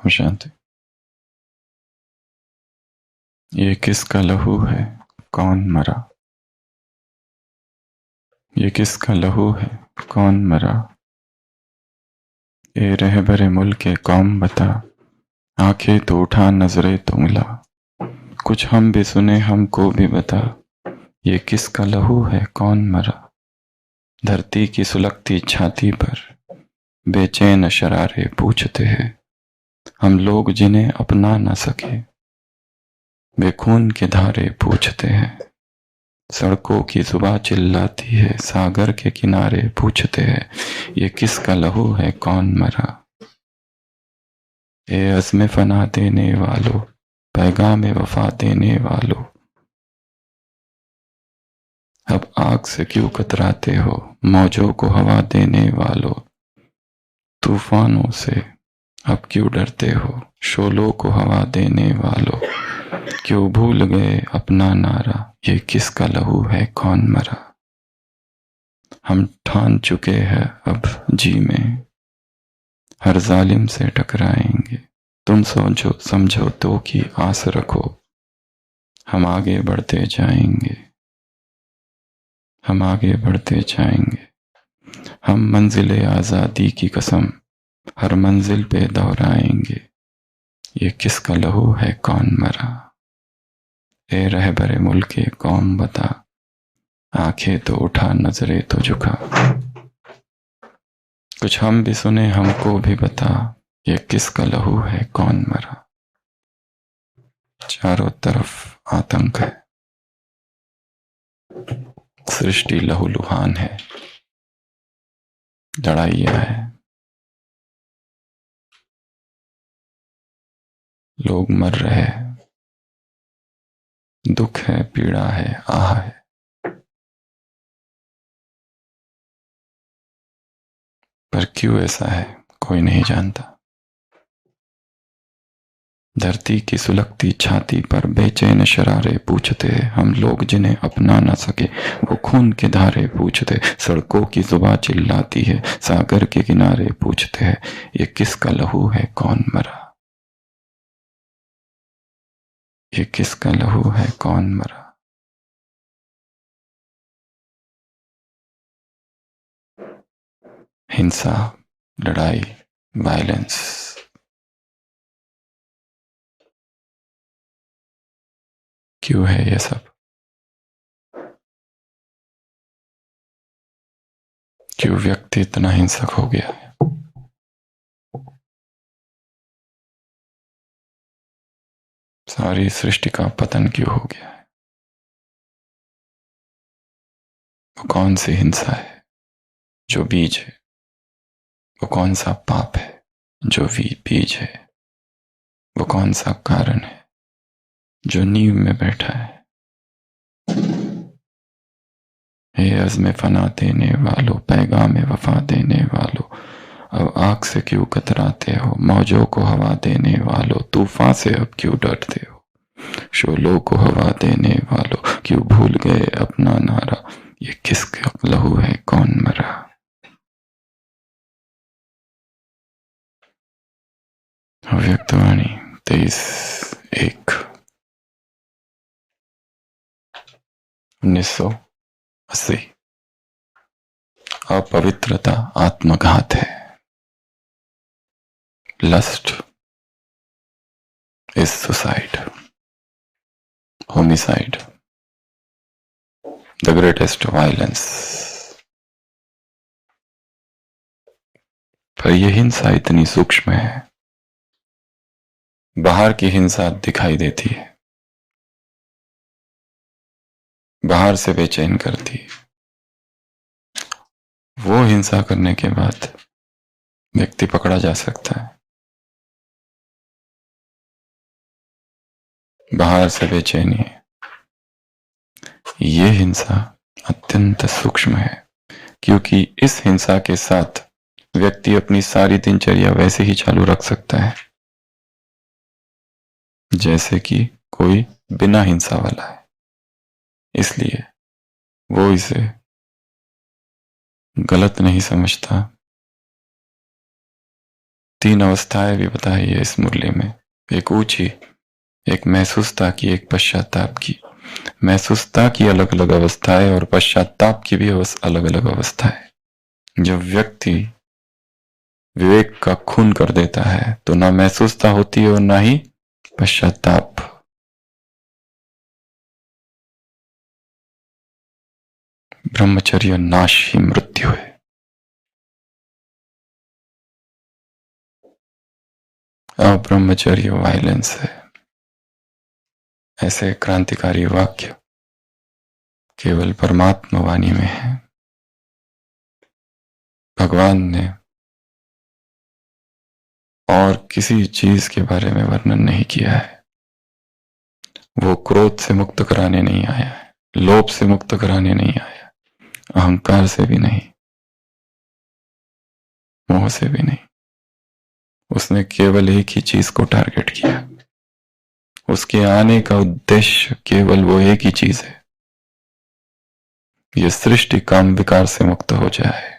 शांति। ये किसका लहू है, कौन मरा? ये किसका लहू है, कौन मरा? ए रहबरे मुल्के कौम बता, आंखें तो उठा नजरें तो मिला। कुछ हम भी सुने हमको भी बता, ये किसका लहू है, कौन मरा? धरती की सुलगती छाती पर बेचैन शरारे पूछते हैं, हम लोग जिन्हें अपना न सके वे खून के धारे पूछते हैं। सड़कों की जुबां चिल्लाती है, सागर के किनारे पूछते हैं, ये किसका लहू है, कौन मरा? ए अज़्म फना देने वालों, पैगाम वफा देने वालों, अब आग से क्यों कतराते हो, मौजों को हवा देने वालों, तूफानों से अब क्यों डरते हो, शोलों को हवा देने वालों, क्यों भूल गए अपना नारा, ये किसका लहू है, कौन मरा? हम ठान चुके हैं अब जी में, हर जालिम से टकराएंगे। तुम समझो तो की आस रखो, हम आगे बढ़ते जाएंगे, हम आगे बढ़ते जाएंगे। हम मंजिल आज़ादी की कसम हर मंजिल पे दोहराएंगे, ये किसका लहू है, कौन मरा? ए रहबरे मुल्के कौम बता, आंखें तो उठा नजरें तो झुका। कुछ हम भी सुने हमको भी बता, ये किसका लहू है, कौन मरा? चारों तरफ आतंक है, सृष्टि लहूलुहान है, लड़ाइयां है, लोग मर रहे हैं, दुख है, पीड़ा है, आह है। पर क्यों ऐसा है कोई नहीं जानता। धरती की सुलगती छाती पर बेचैन शरारे पूछते, हम लोग जिन्हें अपना न सके वो खून के धारे पूछते। सड़कों की जुबां चिल्लाती है, सागर के किनारे पूछते हैं, ये किसका लहू है, कौन मरा? ये किसका लहू है, कौन मरा? हिंसा, लड़ाई, वायलेंस, क्यों है ये सब? क्यों व्यक्ति इतना हिंसक हो गया है? सारी सृष्टि का पतन क्यों हो गया है? वो कौन सी हिंसा है जो बीज है? वो कौन सा पाप है जो बीज है? वो कौन सा कारण है जो नींव में बैठा है? हे अज़्म फना देने वालों, पैगाम वफा देने वालों, अब आग से क्यों कतराते हो, मौजों को हवा देने वालों, तूफान से अब क्यों डरते हो, शोलों को हवा देने वालों, क्यों भूल गए अपना नारा, ये किसका लहू है, कौन मरा? अव्यक्तवाणी 23/1/1980। अपवित्रता आत्मघात है। Lust is suicide, homicide, the greatest violence. पर यह हिंसा इतनी सूक्ष्म है, बाहर की हिंसा दिखाई देती है, बाहर से बेचैन करती है, वो हिंसा करने के बाद व्यक्ति पकड़ा जा सकता है, बाहर से बेचैनी है। ये हिंसा अत्यंत सूक्ष्म है, क्योंकि इस हिंसा के साथ व्यक्ति अपनी सारी दिनचर्या वैसे ही चालू रख सकता है, जैसे कि कोई बिना हिंसा वाला है, इसलिए वो इसे गलत नहीं समझता। 3 अवस्थाएं भी बताई है इस मुरली में, एक ऊंची, एक महसूसता की, एक पश्चाताप की। महसूसता की अलग अलग अवस्थाएं और पश्चाताप की भी अलग अलग अवस्थाएं। जब व्यक्ति विवेक का खून कर देता है तो ना महसूसता होती है और ना ही पश्चाताप। ब्रह्मचर्य नाश ही मृत्यु है। अब्रह्मचर्य वायलेंस है। ऐसे क्रांतिकारी वाक्य केवल परमात्मा वाणी में है। भगवान ने और किसी चीज के बारे में वर्णन नहीं किया है। वो क्रोध से मुक्त कराने नहीं आया है, लोभ से मुक्त कराने नहीं आया, अहंकार से भी नहीं, मोह से भी नहीं। उसने केवल एक ही चीज को टारगेट किया। उसके आने का उद्देश्य केवल वो एक ही चीज है, ये सृष्टि काम विकार से मुक्त हो जाए।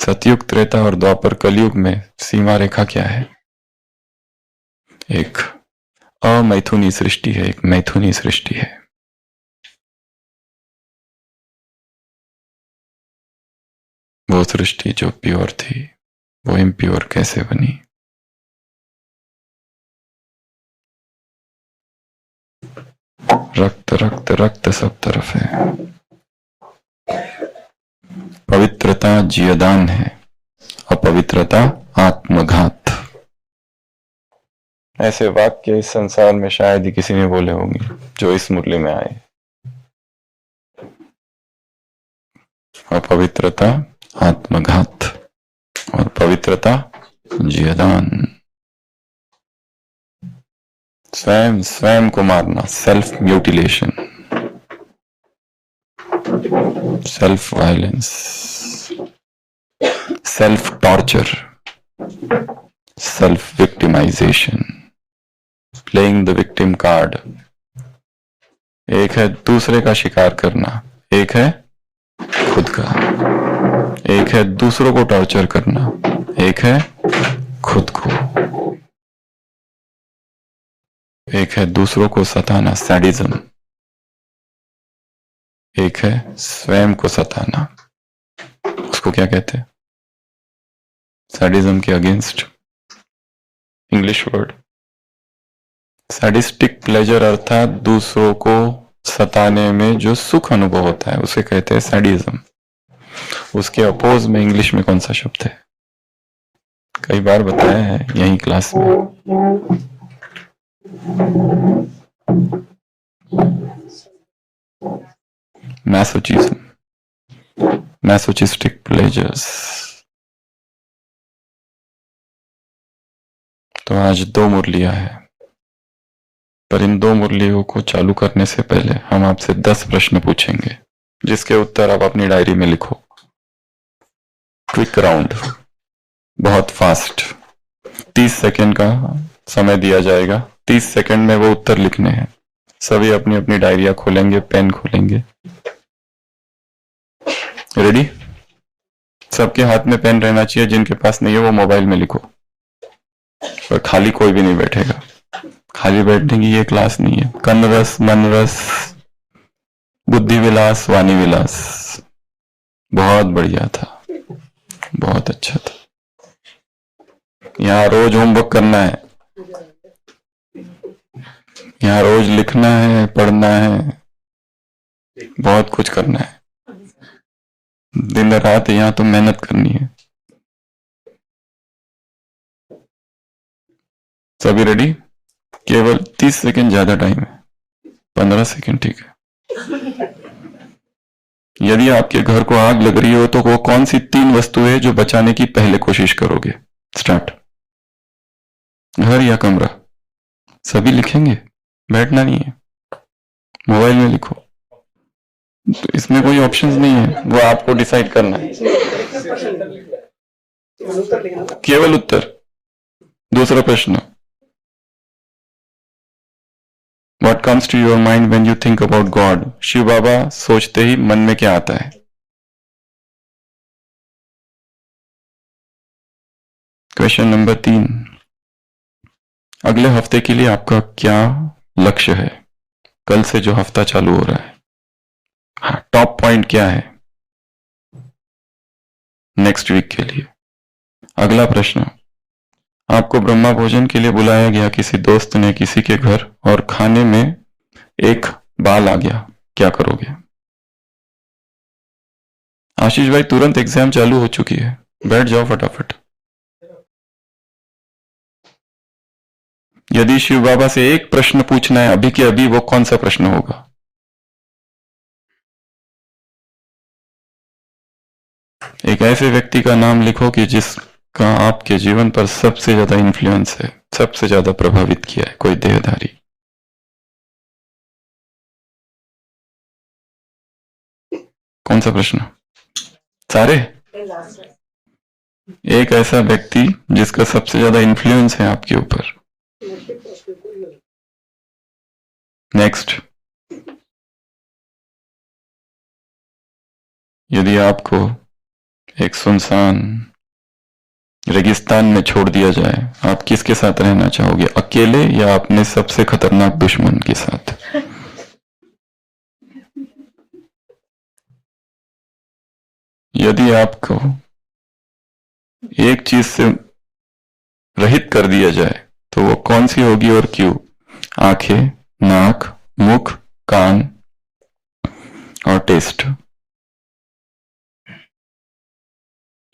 सतयुग, त्रेता और द्वापर कलयुग में सीमा रेखा क्या है? एक अमैथुनी सृष्टि है, एक मैथुनी सृष्टि है। वो सृष्टि जो प्योर थी वो इम्प्योर कैसे बनी? रक्त रक्त रक्त सब तरफ है। पवित्रता जियदान है, अपवित्रता आत्मघात। ऐसे वाक्य इस संसार में शायद ही किसी ने बोले होंगे जो इस मुरली में आए। अपवित्रता आत्मघात और पवित्रता जियदान। स्वयं स्वयं को मारना, self mutilation, self violence, self torture, self victimisation, playing the victim card. एक है दूसरे का शिकार करना, एक है खुद का। एक है दूसरों को टॉर्चर करना, एक है खुद को। एक है दूसरों को सताना, सैडिज्म। एक है स्वयं को सताना, उसको क्या कहते हैं? सैडिज्म के against English word sadistic pleasure, अर्थात दूसरों को सताने में जो सुख अनुभव होता है उसे कहते हैं सैडिज्म। उसके अपोज में इंग्लिश में कौन सा शब्द है? कई बार बताया है यही क्लास में। Masochism, masochistic pleasures. तो आज 2 मुरलियां हैं, पर इन 2 मुरलियों को चालू करने से पहले हम आपसे 10 प्रश्न पूछेंगे जिसके उत्तर आप अपनी डायरी में लिखो। क्विक राउंड, बहुत फास्ट। 30 सेकेंड का समय दिया जाएगा। 30 सेकेंड में वो उत्तर लिखने हैं। सभी अपनी अपनी डायरिया खोलेंगे, पेन खोलेंगे। रेडी? सबके हाथ में पेन रहना चाहिए, जिनके पास नहीं है वो मोबाइल में लिखो। पर खाली कोई भी नहीं बैठेगा, खाली बैठने की ये क्लास नहीं है। कन रस, मन रस, बुद्धि विलास, वाणी विलास। बहुत बढ़िया था, बहुत अच्छा था। यहाँ रोज होमवर्क करना है, यहाँ रोज लिखना है, पढ़ना है, बहुत कुछ करना है। दिन रात यहाँ तो मेहनत करनी है। सभी रेडी? केवल 30 सेकेंड ज्यादा टाइम है, 15 सेकेंड ठीक है। यदि आपके घर को आग लग रही हो तो वो कौन सी 3 वस्तुएं जो बचाने की पहले कोशिश करोगे? स्टार्ट। घर या कमरा? सभी लिखेंगे, बैठना नहीं है, मोबाइल में लिखो। तो इसमें कोई ऑप्शंस नहीं है, वो आपको डिसाइड करना है। केवल उत्तर। दूसरा प्रश्न, What comes to your mind when you think about God? Shiv बाबा सोचते ही मन में क्या आता है? क्वेश्चन नंबर 3, अगले हफ्ते के लिए आपका क्या लक्ष्य है? कल से जो हफ्ता चालू हो रहा है, हाँ, टॉप पॉइंट क्या है नेक्स्ट वीक के लिए? अगला प्रश्न, आपको ब्रह्मा भोजन के लिए बुलाया गया, किसी दोस्त ने किसी के घर, और खाने में एक बाल आ गया, क्या करोगे? आशीष भाई तुरंत एग्जाम चालू हो चुकी है, बैठ जाओ फटाफट। यदि शिव बाबा से एक प्रश्न पूछना है अभी के अभी, वो कौन सा प्रश्न होगा? एक ऐसे व्यक्ति का नाम लिखो कि जिसका आपके जीवन पर सबसे ज्यादा इन्फ्लुएंस है, सबसे ज्यादा प्रभावित किया है, कोई देहधारी। कौन सा प्रश्न? सारे? एक ऐसा व्यक्ति जिसका सबसे ज्यादा इन्फ्लुएंस है आपके ऊपर। नेक्स्ट, यदि आपको एक सुनसान रेगिस्तान में छोड़ दिया जाए, आप किसके साथ रहना चाहोगे? अकेले या अपने सबसे खतरनाक दुश्मन के साथ? यदि आपको एक चीज से रहित कर दिया जाए तो वो कौन सी होगी और क्यों? आंखें, नाक, मुख, कान और टेस्ट।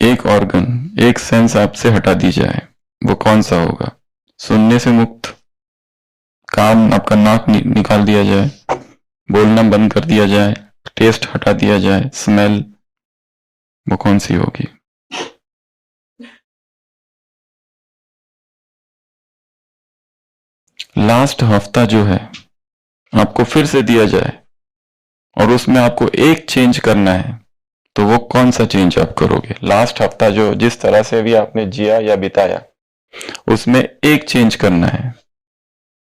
एक ऑर्गन, एक सेंस आपसे हटा दी जाए, वो कौन सा होगा? सुनने से मुक्त, कान, आपका नाक निकाल दिया जाए, बोलना बंद कर दिया जाए, टेस्ट हटा दिया जाए, स्मेल, वो कौन सी होगी? लास्ट हफ्ता जो है आपको फिर से दिया जाए और उसमें आपको एक चेंज करना है, तो वो कौन सा चेंज आप करोगे? लास्ट हफ्ता जो जिस तरह से भी आपने जिया या बिताया, उसमें एक चेंज करना है,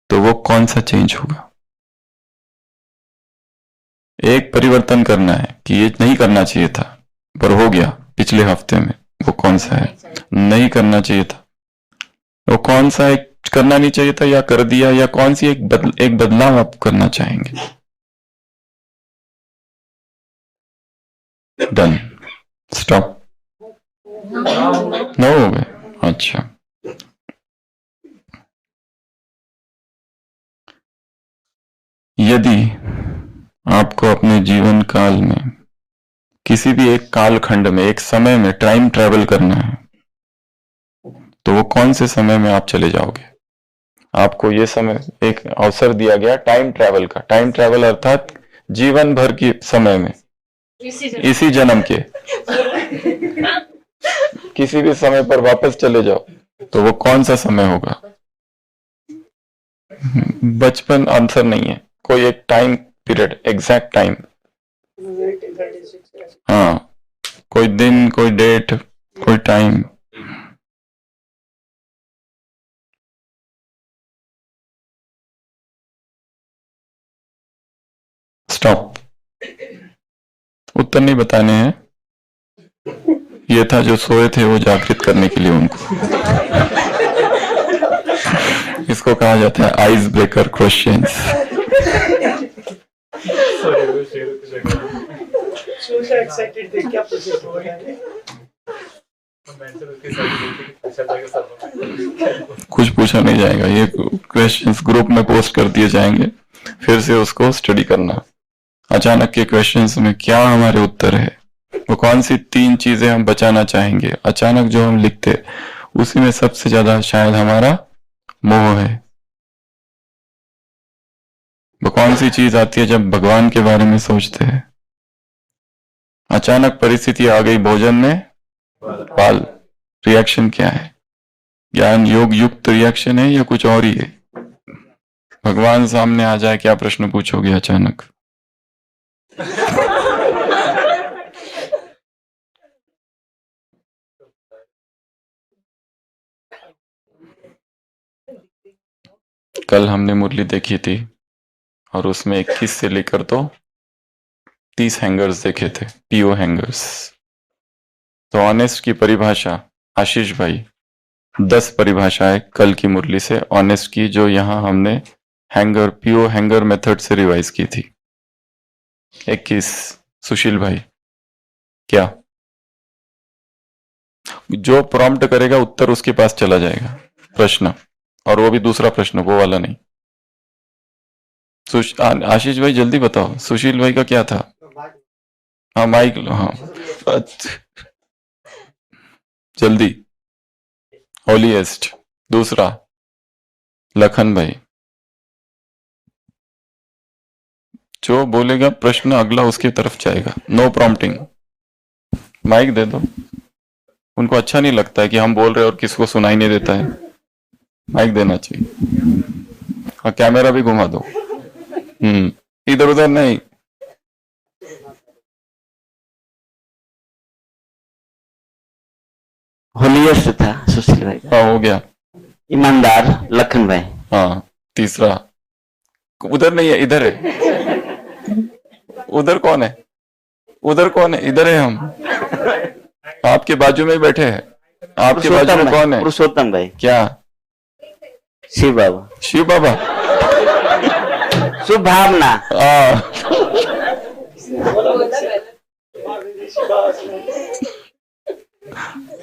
तो वो कौन सा चेंज होगा? एक परिवर्तन करना है कि ये नहीं करना चाहिए था पर हो गया पिछले हफ्ते में, वो कौन सा है? नहीं करना चाहिए था, वो कौन सा एक करना नहीं चाहिए था या कर दिया, या कौन सी एक बदलाव आप करना चाहेंगे? Done, stop. नो हो गए? अच्छा, यदि आपको अपने जीवन काल में किसी भी एक कालखंड में, एक समय में टाइम ट्रेवल करना है, तो वो कौन से समय में आप चले जाओगे? आपको ये समय, एक अवसर दिया गया टाइम ट्रेवल का। टाइम ट्रेवल अर्थात जीवन भर के समय में, इसी जन्म के किसी भी समय पर वापस चले जाओ, तो वो कौन सा समय होगा? बचपन आंसर नहीं है, कोई एक टाइम पीरियड, एग्जैक्ट टाइम। हाँ, कोई दिन, कोई डेट, कोई टाइम। स्टॉप, उत्तर नहीं बताने हैं। ये था जो सोए थे वो जागृत करने के लिए उनको। इसको कहा जाता है आइस ब्रेकर क्वेश्चंस। कुछ पूछा नहीं जाएगा, ये क्वेश्चंस ग्रुप में पोस्ट कर दिए जाएंगे, फिर से उसको स्टडी करना। अचानक के क्वेश्चंस में क्या हमारे उत्तर है, वो कौन सी 3 चीजें हम बचाना चाहेंगे? अचानक जो हम लिखते उसी में सबसे ज्यादा शायद हमारा मोह है। वो कौन सी चीज आती है जब भगवान के बारे में सोचते हैं? अचानक परिस्थिति आ गई भोजन में बाल, रिएक्शन क्या है? ज्ञान योग युक्त रिएक्शन है या कुछ और ही है? भगवान सामने आ जाए, क्या प्रश्न पूछोगे अचानक? कल हमने मुरली देखी थी, और उसमें 21 से लेकर तो 30 हैंगर्स देखे थे, पीओ हैंगर्स। तो ऑनेस्ट की परिभाषा आशीष भाई 10 परिभाषाएं कल की मुरली से ऑनेस्ट की, जो यहां हमने हैंगर पीओ हैंगर मेथड से रिवाइज की थी। 21 सुशील भाई क्या? जो प्रॉम्प्ट करेगा उत्तर उसके पास चला जाएगा प्रश्न, और वो भी दूसरा प्रश्न, वो वाला नहीं। आशीष भाई जल्दी बताओ, सुशील भाई का क्या था? हाँ माइक, हाँ जल्दी। होलीएस्ट दूसरा। लखन भाई जो बोलेगा प्रश्न अगला उसकी तरफ जाएगा, नो प्रॉम्प्टिंग। माइक दे दो, उनको अच्छा नहीं लगता है कि हम बोल रहे हैं और किसको सुनाई नहीं देता है। माइक देना चाहिए। हाँ कैमरा भी घुमा दो, इधर उधर नहीं। होलीएस्ट था सुशील भाई। हाँ हो गया। ईमानदार लखन भाई। हाँ तीसरा। उधर नहीं है, इधर है। उधर कौन है? उधर कौन है? इधर है हम, आपके बाजू में बैठे हैं। आपके बाजू में कौन है? पुरुषोत्तम भाई। क्या? शिव बाबा। शिव बाबा, शुभ भावना।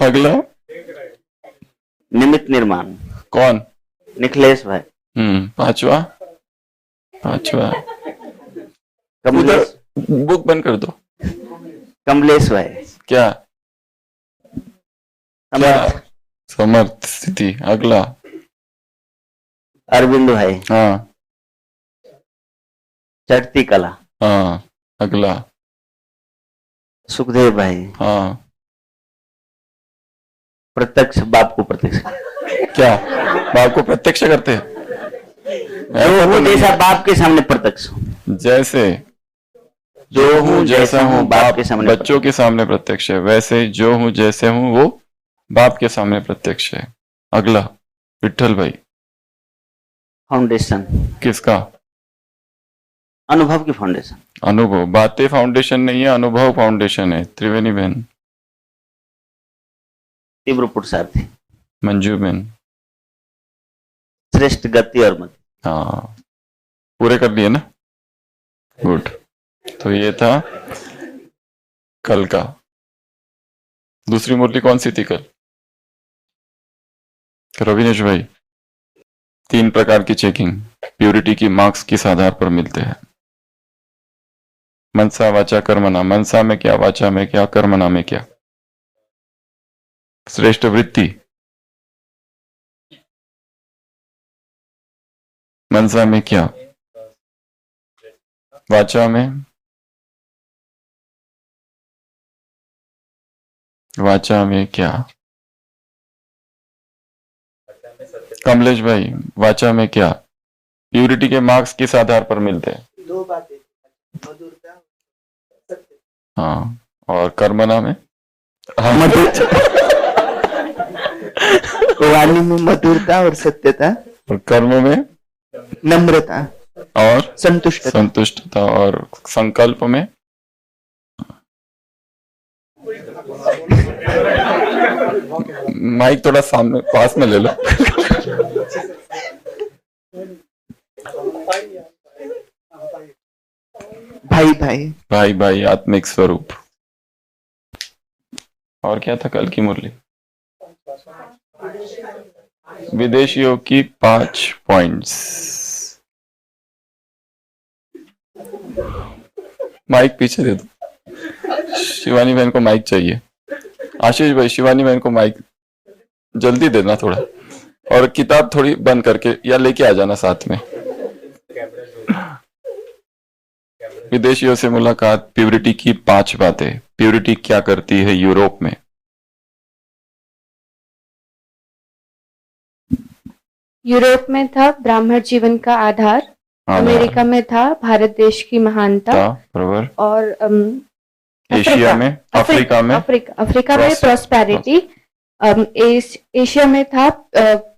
अगला निमित्त निर्माण। कौन? निखिलेश भाई। पांचवा। उधर बुक बंद कर दो। कमलेश भाई। क्या? समर्थ स्थिति। अगला अरविंद भाई। हाँ। चढ़ती कला। हाँ। अगला सुखदेव भाई। हाँ। प्रत्यक्ष, बाप को प्रत्यक्ष। क्या बाप को प्रत्यक्ष करते हैं? वो जैसा बाप के सामने प्रत्यक्ष। जैसे जो हूँ जैसा हूँ बाप के सामने, बच्चों के सामने प्रत्यक्ष है, वैसे जो हूँ जैसे हूँ वो बाप के सामने प्रत्यक्ष है। अगला विठल भाई। फाउंडेशन। किसका? अनुभव की फाउंडेशन। अनुभव। बातें फाउंडेशन नहीं है, अनुभव फाउंडेशन है। त्रिवेणी बहन। तीव्र पुरुषार्थी। मंजू बहन। श्रेष्ठ गति और मति। हाँ पूरे कर दिए ना, गुड। तो ये था कल का। दूसरी मुरली कौन सी थी कल? रविनेश भाई 3 प्रकार की चेकिंग प्यूरिटी की मार्क्स किस आधार पर मिलते हैं? मनसा वाचा कर्मणा। मनसा में क्या, वाचा में क्या, कर्मणा में क्या? श्रेष्ठ वृत्ति। मनसा में क्या, वाचा में, वाचा में क्या? कमलेश भाई वाचा में क्या? प्यूरिटी के मार्क्स किस आधार पर मिलते हैं? 2 बातें, मधुरता, सत्य। हाँ, और कर्मणा में? वाणी में मधुरता और सत्यता, और कर्म में नम्रता और संतुष्टता। और संकल्प में माइक थोड़ा सामने पास में ले लो। भाई भाई भाई भाई आत्मिक स्वरूप। और क्या था कल की मुरली? विदेशियों की 5 पॉइंट्स। माइक पीछे दे दो, शिवानी बहन को माइक चाहिए। आशीष भाई शिवानी बहन को माइक जल्दी देना थोड़ा, और किताब थोड़ी बंद करके या लेके आ जाना साथ में। विदेशियों से मुलाकात, प्यूरिटी की 5 बातें। प्यूरिटी क्या करती है यूरोप में? यूरोप में था ब्राह्मण जीवन का आधार, अमेरिका में था भारत देश की महानता, बराबर, और एशिया में, अफ्रीका में प्रॉस्पेरिटी, एशिया में था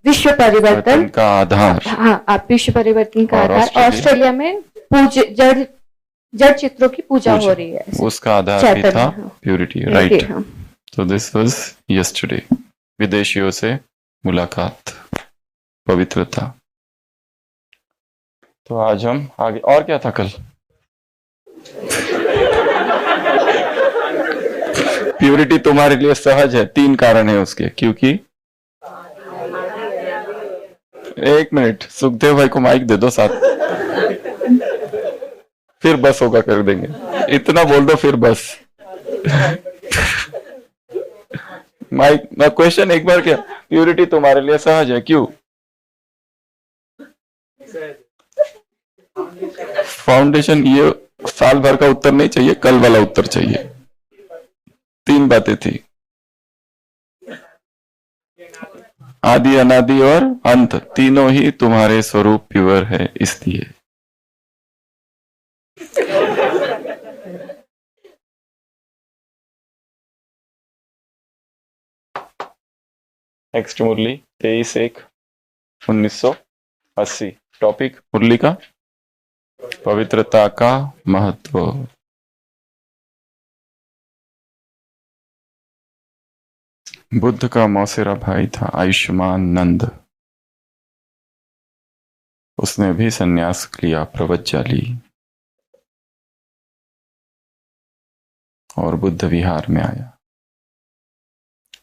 विश्व परिवर्तन का आधार। हाँ, विश्व परिवर्तन का आधार। ऑस्ट्रेलिया में जड़ जड़ चित्रों की पूजा हो रही है। उसका आधार भी चैतन्य, था हाँ। Purity, right. हाँ। तो दिस वाज यस्टरडे, विदेशियों से मुलाकात, पवित्रता। तो आज हम आगे, और क्या था कल? प्योरिटी तुम्हारे लिए सहज है, 3 कारण है उसके, क्योंकि एक मिनट, सुखदेव भाई को माइक दे दो साथ, फिर बस होगा कर देंगे, इतना बोल दो फिर बस। माइक, मैं क्वेश्चन एक बार क्या, प्योरिटी तुम्हारे लिए सहज है, क्यों? फाउंडेशन, ये साल भर का उत्तर नहीं चाहिए, कल वाला उत्तर चाहिए। 3 बातें थी, आदि, अनादि और अंत, तीनों ही तुम्हारे स्वरूप प्योर है, इसलिए। नेक्स्ट मुरली 23/1/1980। टॉपिक मुरली का पवित्रता का महत्व। बुद्ध का मौसेरा भाई था आयुष्मान नंद, उसने भी संन्यास लिया, प्रवज्जा ली और बुद्ध विहार में आया।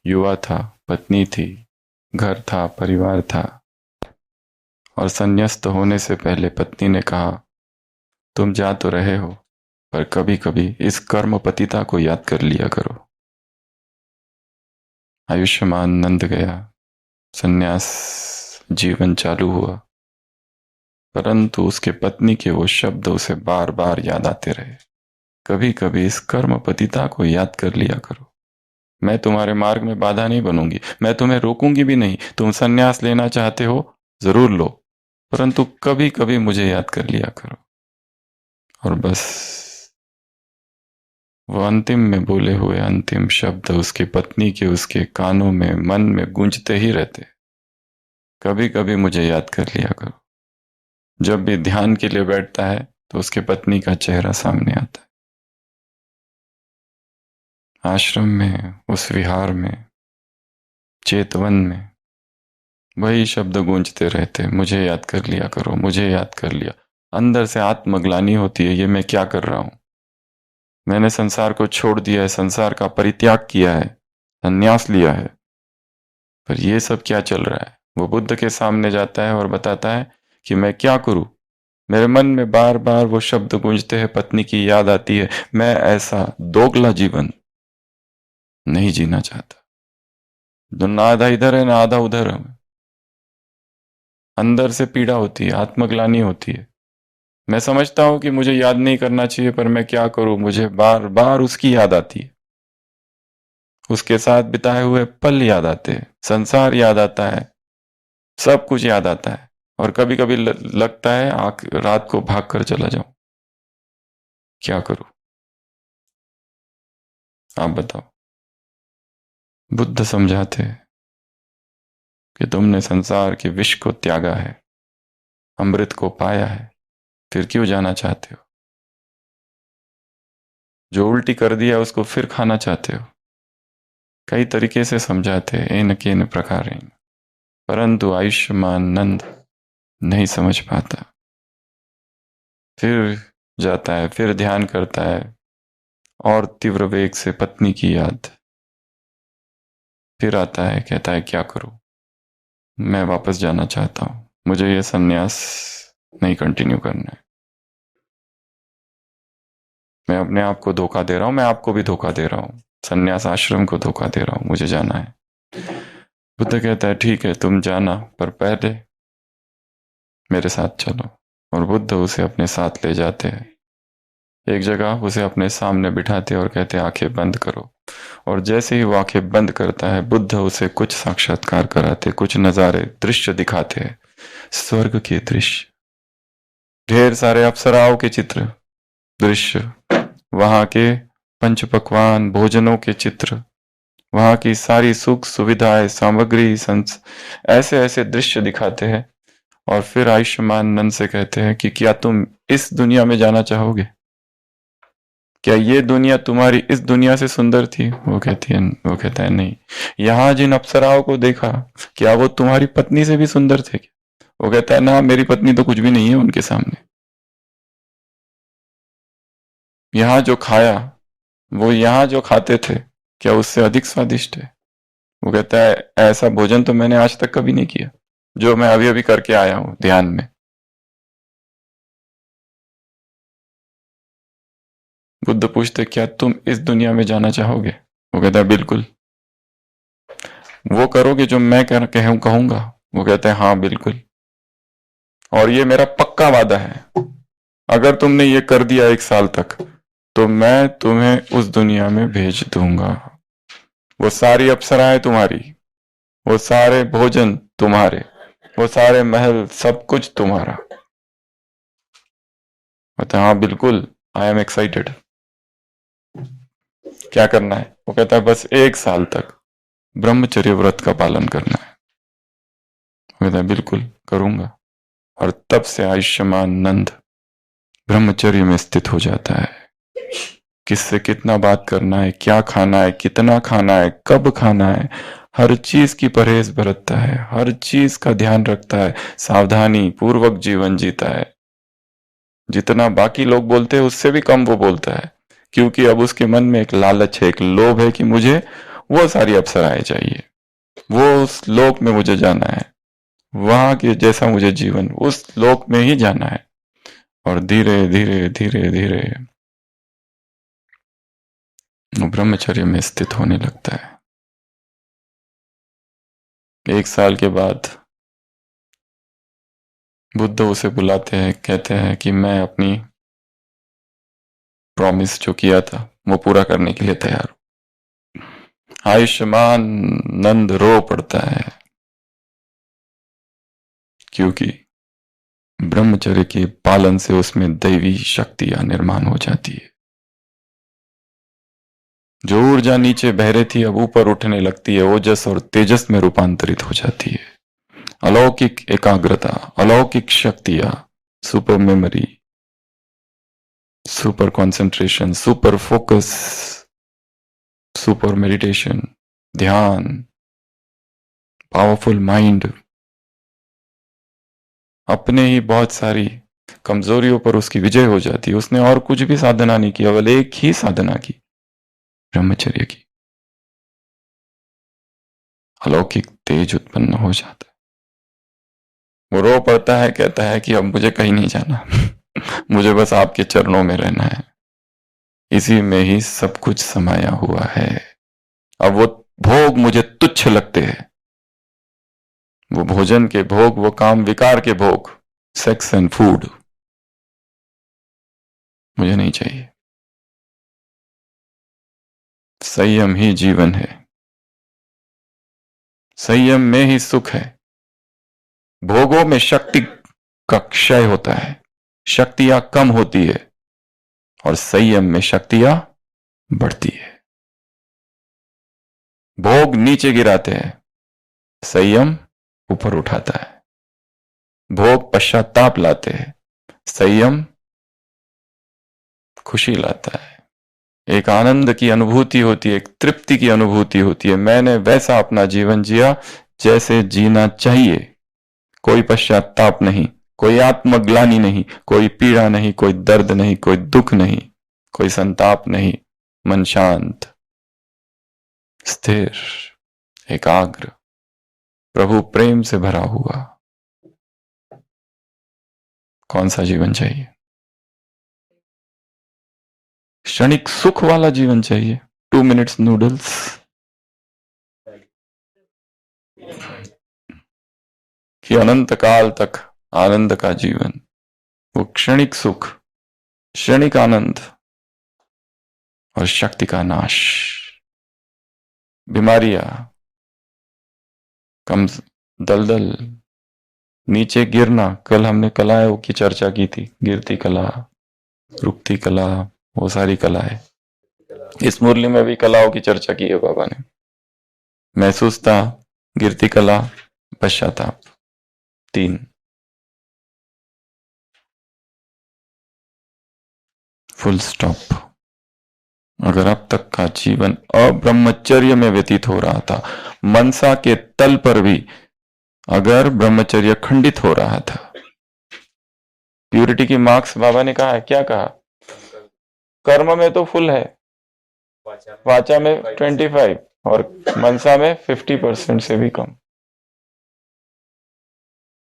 युवा था, पत्नी थी, घर था, परिवार था, और संन्यास्त होने से पहले पत्नी ने कहा, तुम जा तो रहे हो, पर कभी कभी इस कर्म पतिता को याद कर लिया करो। आयुष्मान नंद गया, संन्यास जीवन चालू हुआ, परंतु उसके पत्नी के वो शब्द उसे बार बार याद आते रहे, कभी कभी इस कर्म पतिता को याद कर लिया करो। मैं तुम्हारे मार्ग में बाधा नहीं बनूंगी, मैं तुम्हें रोकूंगी भी नहीं, तुम संन्यास लेना चाहते हो जरूर लो, परंतु कभी कभी मुझे याद कर लिया करो। और बस वो अंतिम में बोले हुए अंतिम शब्द उसकी पत्नी के उसके कानों में, मन में गूंजते ही रहते, कभी कभी मुझे याद कर लिया करो। जब भी ध्यान के लिए बैठता है तो उसके पत्नी का चेहरा सामने आता है। आश्रम में, उस विहार में, चेतवन में वही शब्द गूंजते रहते, मुझे याद कर लिया करो, मुझे याद कर लिया। अंदर से आत्मग्लानि होती है, ये मैं क्या कर रहा हूं, मैंने संसार को छोड़ दिया है, संसार का परित्याग किया है, संन्यास लिया है, पर ये सब क्या चल रहा है। वो बुद्ध के सामने जाता है और बताता है कि मैं क्या करूं, मेरे मन में बार बार वो शब्द गूंजते हैं, पत्नी की याद आती है, मैं ऐसा दोगला जीवन नहीं जीना चाहता, जो ना आधा इधर है ना आधा उधर है। अंदर से पीड़ा होती है, आत्मग्लानि होती है। मैं समझता हूं कि मुझे याद नहीं करना चाहिए, पर मैं क्या करूं, मुझे बार बार उसकी याद आती है, उसके साथ बिताए हुए पल याद आते हैं, संसार याद आता है, सब कुछ याद आता है, और कभी कभी लगता है रात को भाग कर चला जाऊं। क्या करूं, आप बताओ। बुद्ध समझाते कि तुमने संसार के विष को त्यागा है, अमृत को पाया है, फिर क्यों जाना चाहते हो? जो उल्टी कर दिया उसको फिर खाना चाहते हो? कई तरीके से समझाते एन केन प्रकार, परंतु आयुष्मान नंद नहीं समझ पाता। फिर जाता है, फिर ध्यान करता है, और तीव्र वेग से पत्नी की याद, फिर आता है, कहता है क्या करूं, मैं वापस जाना चाहता हूं, मुझे ये संन्यास नहीं कंटिन्यू करना है, मैं अपने आप को धोखा दे रहा हूं, मैं आपको भी धोखा दे रहा हूं, संन्यास आश्रम को धोखा दे रहा हूं, मुझे जाना है। बुद्ध कहता है ठीक है तुम जाना, पर पहले मेरे साथ चलो। और बुद्ध उसे अपने साथ ले जाते हैं, एक जगह उसे अपने सामने बिठाते और कहते आंखें बंद करो। और जैसे ही वो आंखें बंद करता है, बुद्ध उसे कुछ साक्षात्कार कराते, कुछ नजारे, दृश्य दिखाते हैं, स्वर्ग के दृश्य, ढेर सारे अप्सराओं के चित्र, दृश्य, वहां के पंच पकवान भोजनों के चित्र, वहां की सारी सुख सुविधाएं, सामग्री, ऐसे ऐसे दृश्य दिखाते हैं। और फिर आयुष्मान नंद से कहते हैं कि क्या तुम इस दुनिया में जाना चाहोगे? क्या ये दुनिया तुम्हारी इस दुनिया से सुंदर थी? वो कहता है नहीं। यहां जिन अप्सराओं को देखा, क्या वो तुम्हारी पत्नी से भी सुंदर थे? वो कहता है ना, मेरी पत्नी तो कुछ भी नहीं है उनके सामने। यहां जो खाया, वो यहां जो खाते थे, क्या उससे अधिक स्वादिष्ट है? वो कहता है ऐसा भोजन तो मैंने आज तक कभी नहीं किया जो मैं अभी अभी करके आया हूं ध्यान में। बुद्ध पूछते क्या तुम इस दुनिया में जाना चाहोगे? वो कहता है बिल्कुल। वो करोगे जो मैं कहूंगा? वो कहते हैं हाँ बिल्कुल, और ये मेरा पक्का वादा है, अगर तुमने ये कर दिया 1 साल तक तो मैं तुम्हें उस दुनिया में भेज दूंगा। वो सारी अप्सराएं तुम्हारी, वो सारे भोजन तुम्हारे, वो सारे महल, सब कुछ तुम्हारा। कहता है हाँ बिल्कुल, आई एम एक्साइटेड। क्या करना है? वो कहता है बस 1 साल तक ब्रह्मचर्य व्रत का पालन करना है। वो कहता है बिल्कुल करूंगा। और तब से आयुष्मान नंद ब्रह्मचर्य में स्थित हो जाता है। किससे कितना बात करना है, क्या खाना है, कितना खाना है, कब खाना है, हर चीज की परहेज बरतता है, हर चीज का ध्यान रखता है, सावधानी पूर्वक जीवन जीता है। जितना बाकी लोग बोलते हैं उससे भी कम वो बोलता है, क्योंकि अब उसके मन में एक लालच है, एक लोभ है कि मुझे वो सारी अप्सराएं चाहिए, वो उस लोक में मुझे जाना है, वहां के जैसा मुझे जीवन उस लोक में ही जाना है। और धीरे धीरे धीरे धीरे वो ब्रह्मचर्य में स्थित होने लगता है। 1 साल के बाद बुद्ध उसे बुलाते हैं, कहते हैं कि मैं अपनी प्रॉमिस जो किया था वो पूरा करने के लिए तैयार हूं। आयुष्मान नंद रो पड़ता है, क्योंकि ब्रह्मचर्य के पालन से उसमें दैवी शक्तियां निर्माण हो जाती है। जो ऊर्जा नीचे बह रही थी अब ऊपर उठने लगती है, ओजस और तेजस में रूपांतरित हो जाती है। अलौकिक एकाग्रता, अलौकिक शक्तियां, super memory, super concentration, super focus, super meditation, ध्यान, पावरफुल माइंड, अपने ही बहुत सारी कमजोरियों पर उसकी विजय हो जाती है। उसने और कुछ भी साधना नहीं की, केवल एक ही साधना की, ब्रह्मचर्य की। अलौकिक तेज उत्पन्न हो जाता है। वो रो पड़ता है, कहता है कि अब मुझे कहीं नहीं जाना मुझे बस आपके चरणों में रहना है, इसी में ही सब कुछ समाया हुआ है। अब वो भोग मुझे तुच्छ लगते हैं, वो भोजन के भोग, वो काम विकार के भोग, सेक्स एंड फूड मुझे नहीं चाहिए। संयम ही जीवन है, संयम में ही सुख है। भोगों में शक्ति का क्षय होता है, शक्तियां कम होती है, और संयम में शक्तियां बढ़ती है। भोग नीचे गिराते हैं, संयम ऊपर उठाता है। भोग पश्चाताप लाते हैं, संयम खुशी लाता है। एक आनंद की अनुभूति होती है, एक तृप्ति की अनुभूति होती है। मैंने वैसा अपना जीवन जिया जैसे जीना चाहिए। कोई पश्चाताप नहीं, कोई आत्मग्लानि नहीं, कोई पीड़ा नहीं, कोई दर्द नहीं, कोई दुख नहीं, कोई संताप नहीं। मन शांत, स्थिर, एकाग्र, प्रभु प्रेम से भरा हुआ। कौन सा जीवन चाहिए? क्षणिक सुख वाला जीवन चाहिए? 2 मिनट्स नूडल्स? कि अनंत काल तक आनंद का जीवन? वो क्षणिक सुख, क्षणिक आनंद और शक्ति का नाश, बीमारियां, कम दलदल, नीचे गिरना। कल हमने कलाओं की चर्चा की थी, गिरती कला, रुकती कला, वो सारी कलाएं। इस मुरली में भी कलाओं की चर्चा की है बाबा ने। महसूसता, गिरती कला, पश्चाताप, 3। Full stop. अगर अब तक का जीवन अब्रह्मचर्य में व्यतीत हो रहा था, मनसा के तल पर भी अगर ब्रह्मचर्य खंडित हो रहा था, प्यूरिटी की मार्क्स बाबा ने कहा है, क्या कहा? कर्म में तो फुल है, वाचा में 25 और मनसा में 50% से भी कम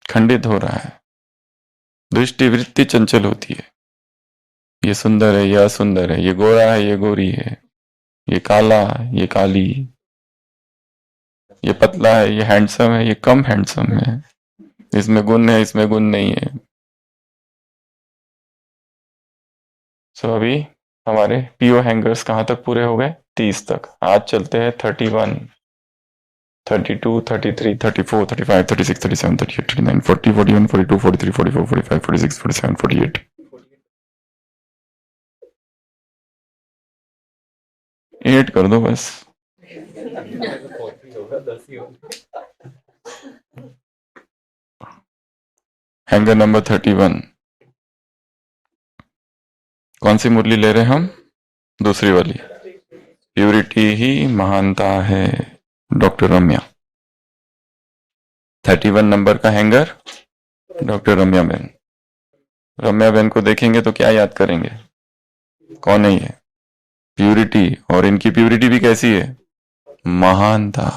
खंडित हो रहा है। दृष्टि वृत्ति चंचल होती है, ये सुंदर है, ये असुंदर है, ये गोरा है, ये गोरी है, ये काला, ये काली, ये पतला है, ये हैंडसम है, ये कम हैंडसम है, इसमें गुण है, इसमें गुण नहीं है। सो अभी हमारे पीओ हैंगर्स कहां तक पूरे हो गए? 30 तक। आज चलते हैं 31, 32, 33, 34, 35, 36, 37, 38, 39, 40, 41, 42, 43, 44, 45, 46, 47, 48। 8 कर दो बस। Hanger number 31। कौन सी मुरली ले रहे हैं हम? दूसरी वाली। प्यूरिटी ही महानता है, डॉक्टर रम्या। 31 नंबर का हैंगर डॉक्टर रम्या बहन। रम्या बहन को देखेंगे तो क्या याद करेंगे? कौन है ये? प्यूरिटी। और इनकी प्यूरिटी भी कैसी है? महानता।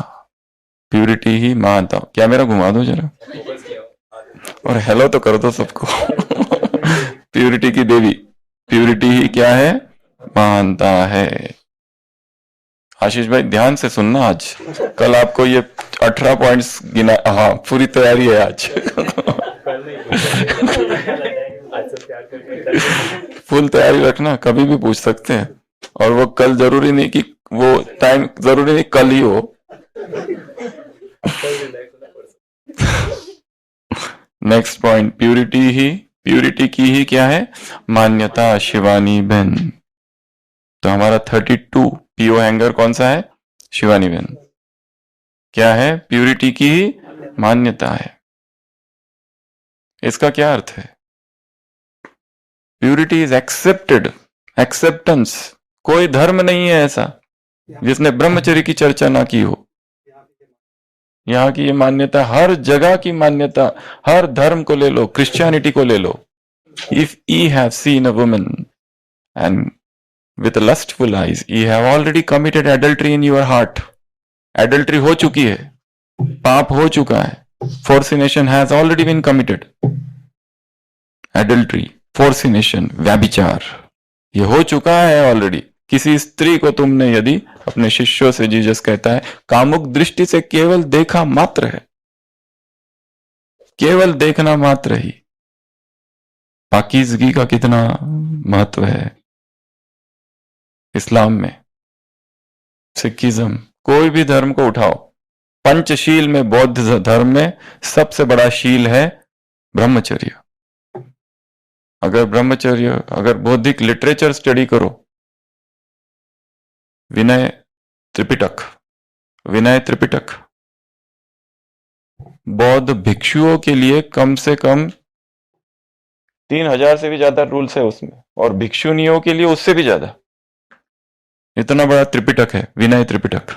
प्यूरिटी ही महानता। क्या मेरा घुमा दो जरा, और हेलो तो कर दो सबको। प्यूरिटी की देवी। प्यूरिटी ही क्या है? महानता है। आशीष भाई ध्यान से सुनना, आज कल आपको ये 18 पॉइंट्स गिना। हाँ, पूरी तैयारी है आज। फुल तैयारी रखना, कभी भी पूछ सकते हैं। और वो कल जरूरी नहीं कि वो टाइम जरूरी नहीं कल ही हो। नेक्स्ट पॉइंट, प्यूरिटी की ही क्या है? मान्यता, शिवानी बहन। तो हमारा 32 पीओ हैंगर कौन सा है? शिवानी बहन। क्या है? प्यूरिटी की ही मान्यता है। इसका क्या अर्थ है? Purity is accepted, acceptance. कोई धर्म नहीं है ऐसा जिसने ब्रह्मचर्य की चर्चा ना की हो। यहाँ की ये मान्यता, हर जगह की मान्यता, हर धर्म को ले लो, क्रिश्चियनिटी को ले लो। If ye have seen a woman and with lustful eyes, ye have already committed adultery in your heart. Adultery हो चुकी है, पाप हो चुका है। Forcination has already been committed. Adultery, forcination, व्यभिचार, ये हो चुका है ऑलरेडी। किसी स्त्री को तुमने यदि अपने शिष्यों से, जीसस कहता है, कामुक दृष्टि से केवल देखा मात्र है, केवल देखना मात्र ही। पाकीज़गी का कितना महत्व है इस्लाम में, सिखिज्म, कोई भी धर्म को उठाओ। पंचशील में, बौद्ध धर्म में सबसे बड़ा शील है ब्रह्मचर्य। अगर बौद्धिक लिटरेचर स्टडी करो, विनय त्रिपिटक बौद्ध भिक्षुओं के लिए कम से कम 3000 से भी ज्यादा रूल्स है उसमें, और भिक्षुनियों के लिए उससे भी ज्यादा। इतना बड़ा त्रिपिटक है, विनय त्रिपिटक।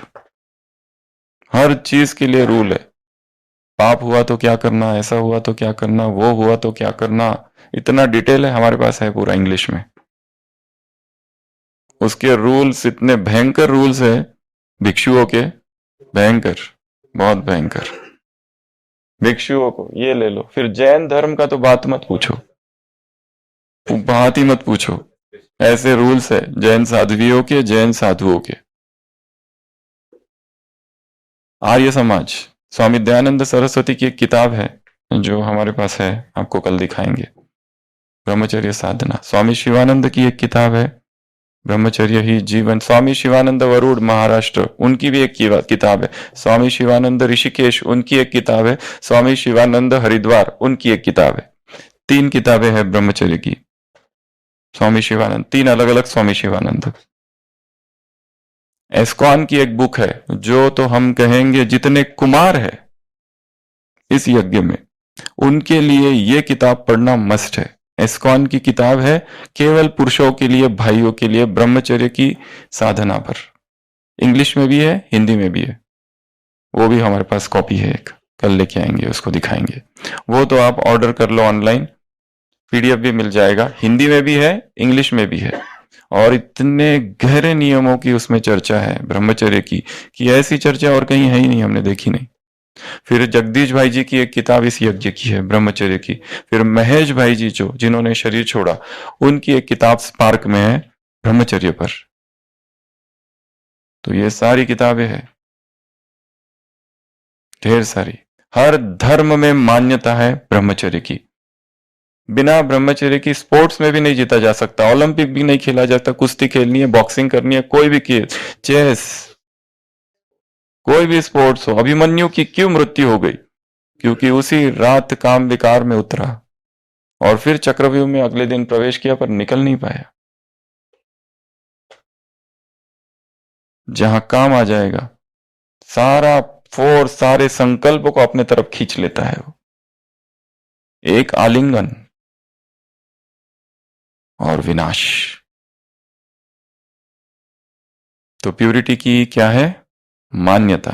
हर चीज के लिए रूल है। पाप हुआ तो क्या करना, ऐसा हुआ तो क्या करना, वो हुआ तो क्या करना, इतना डिटेल है, हमारे पास है पूरा इंग्लिश में। उसके रूल्स इतने भयंकर रूल्स है भिक्षुओं के, भयंकर, बहुत भयंकर। भिक्षुओं को ये ले लो। फिर जैन धर्म का तो बात मत पूछो, बात ही मत पूछो। ऐसे रूल्स है जैन साध्वियों के, जैन साधुओं के। आर्य समाज, स्वामी दयानंद सरस्वती की एक किताब है जो हमारे पास है, आपको कल दिखाएंगे, ब्रह्मचर्य साधना। स्वामी शिवानंद की एक किताब है, ब्रह्मचर्य ही जीवन। स्वामी शिवानंद वरुड़ महाराष्ट्र, उनकी भी एक किताब है। स्वामी शिवानंद ऋषिकेश, उनकी एक किताब है। स्वामी शिवानंद हरिद्वार, उनकी एक किताब है। 3 किताबें हैं ब्रह्मचर्य की। स्वामी शिवानंद, 3 अलग अलग स्वामी शिवानंद। एस्कॉन की एक बुक है, जो तो हम कहेंगे जितने कुमार है इस यज्ञ में, उनके लिए ये किताब पढ़ना मस्ट है। इस्कॉन की किताब है केवल पुरुषों के लिए, भाइयों के लिए, ब्रह्मचर्य की साधना पर। इंग्लिश में भी है, हिंदी में भी है। वो भी हमारे पास कॉपी है, एक कल लेके आएंगे, उसको दिखाएंगे। वो तो आप ऑर्डर कर लो ऑनलाइन, पीडीएफ भी मिल जाएगा, हिंदी में भी है, इंग्लिश में भी है। और इतने गहरे नियमों की उसमें चर्चा है ब्रह्मचर्य की कि ऐसी चर्चा और कहीं है ही नहीं, हमने देखी नहीं। फिर जगदीश भाई जी की एक किताब इस यज्ञ की है ब्रह्मचर्य की। फिर महेश भाई जी जो जिन्होंने शरीर छोड़ा, उनकी एक किताब स्पार्क में है ब्रह्मचर्य पर। तो ये सारी किताबें हैं, ढेर सारी। हर धर्म में मान्यता है ब्रह्मचर्य की। बिना ब्रह्मचर्य की स्पोर्ट्स में भी नहीं जीता जा सकता, ओलंपिक भी नहीं खेला जाता। कुश्ती खेलनी है, बॉक्सिंग करनी है, कोई भी खेल, चेस, कोई भी स्पोर्ट्स हो। अभिमन्यु की क्यों मृत्यु हो गई? क्योंकि उसी रात काम विकार में उतरा और फिर चक्रव्यूह में अगले दिन प्रवेश किया पर निकल नहीं पाया। जहां काम आ जाएगा, सारा फोर्स, सारे संकल्प को अपने तरफ खींच लेता है वो। एक आलिंगन और विनाश। तो प्यूरिटी की क्या है? मान्यता।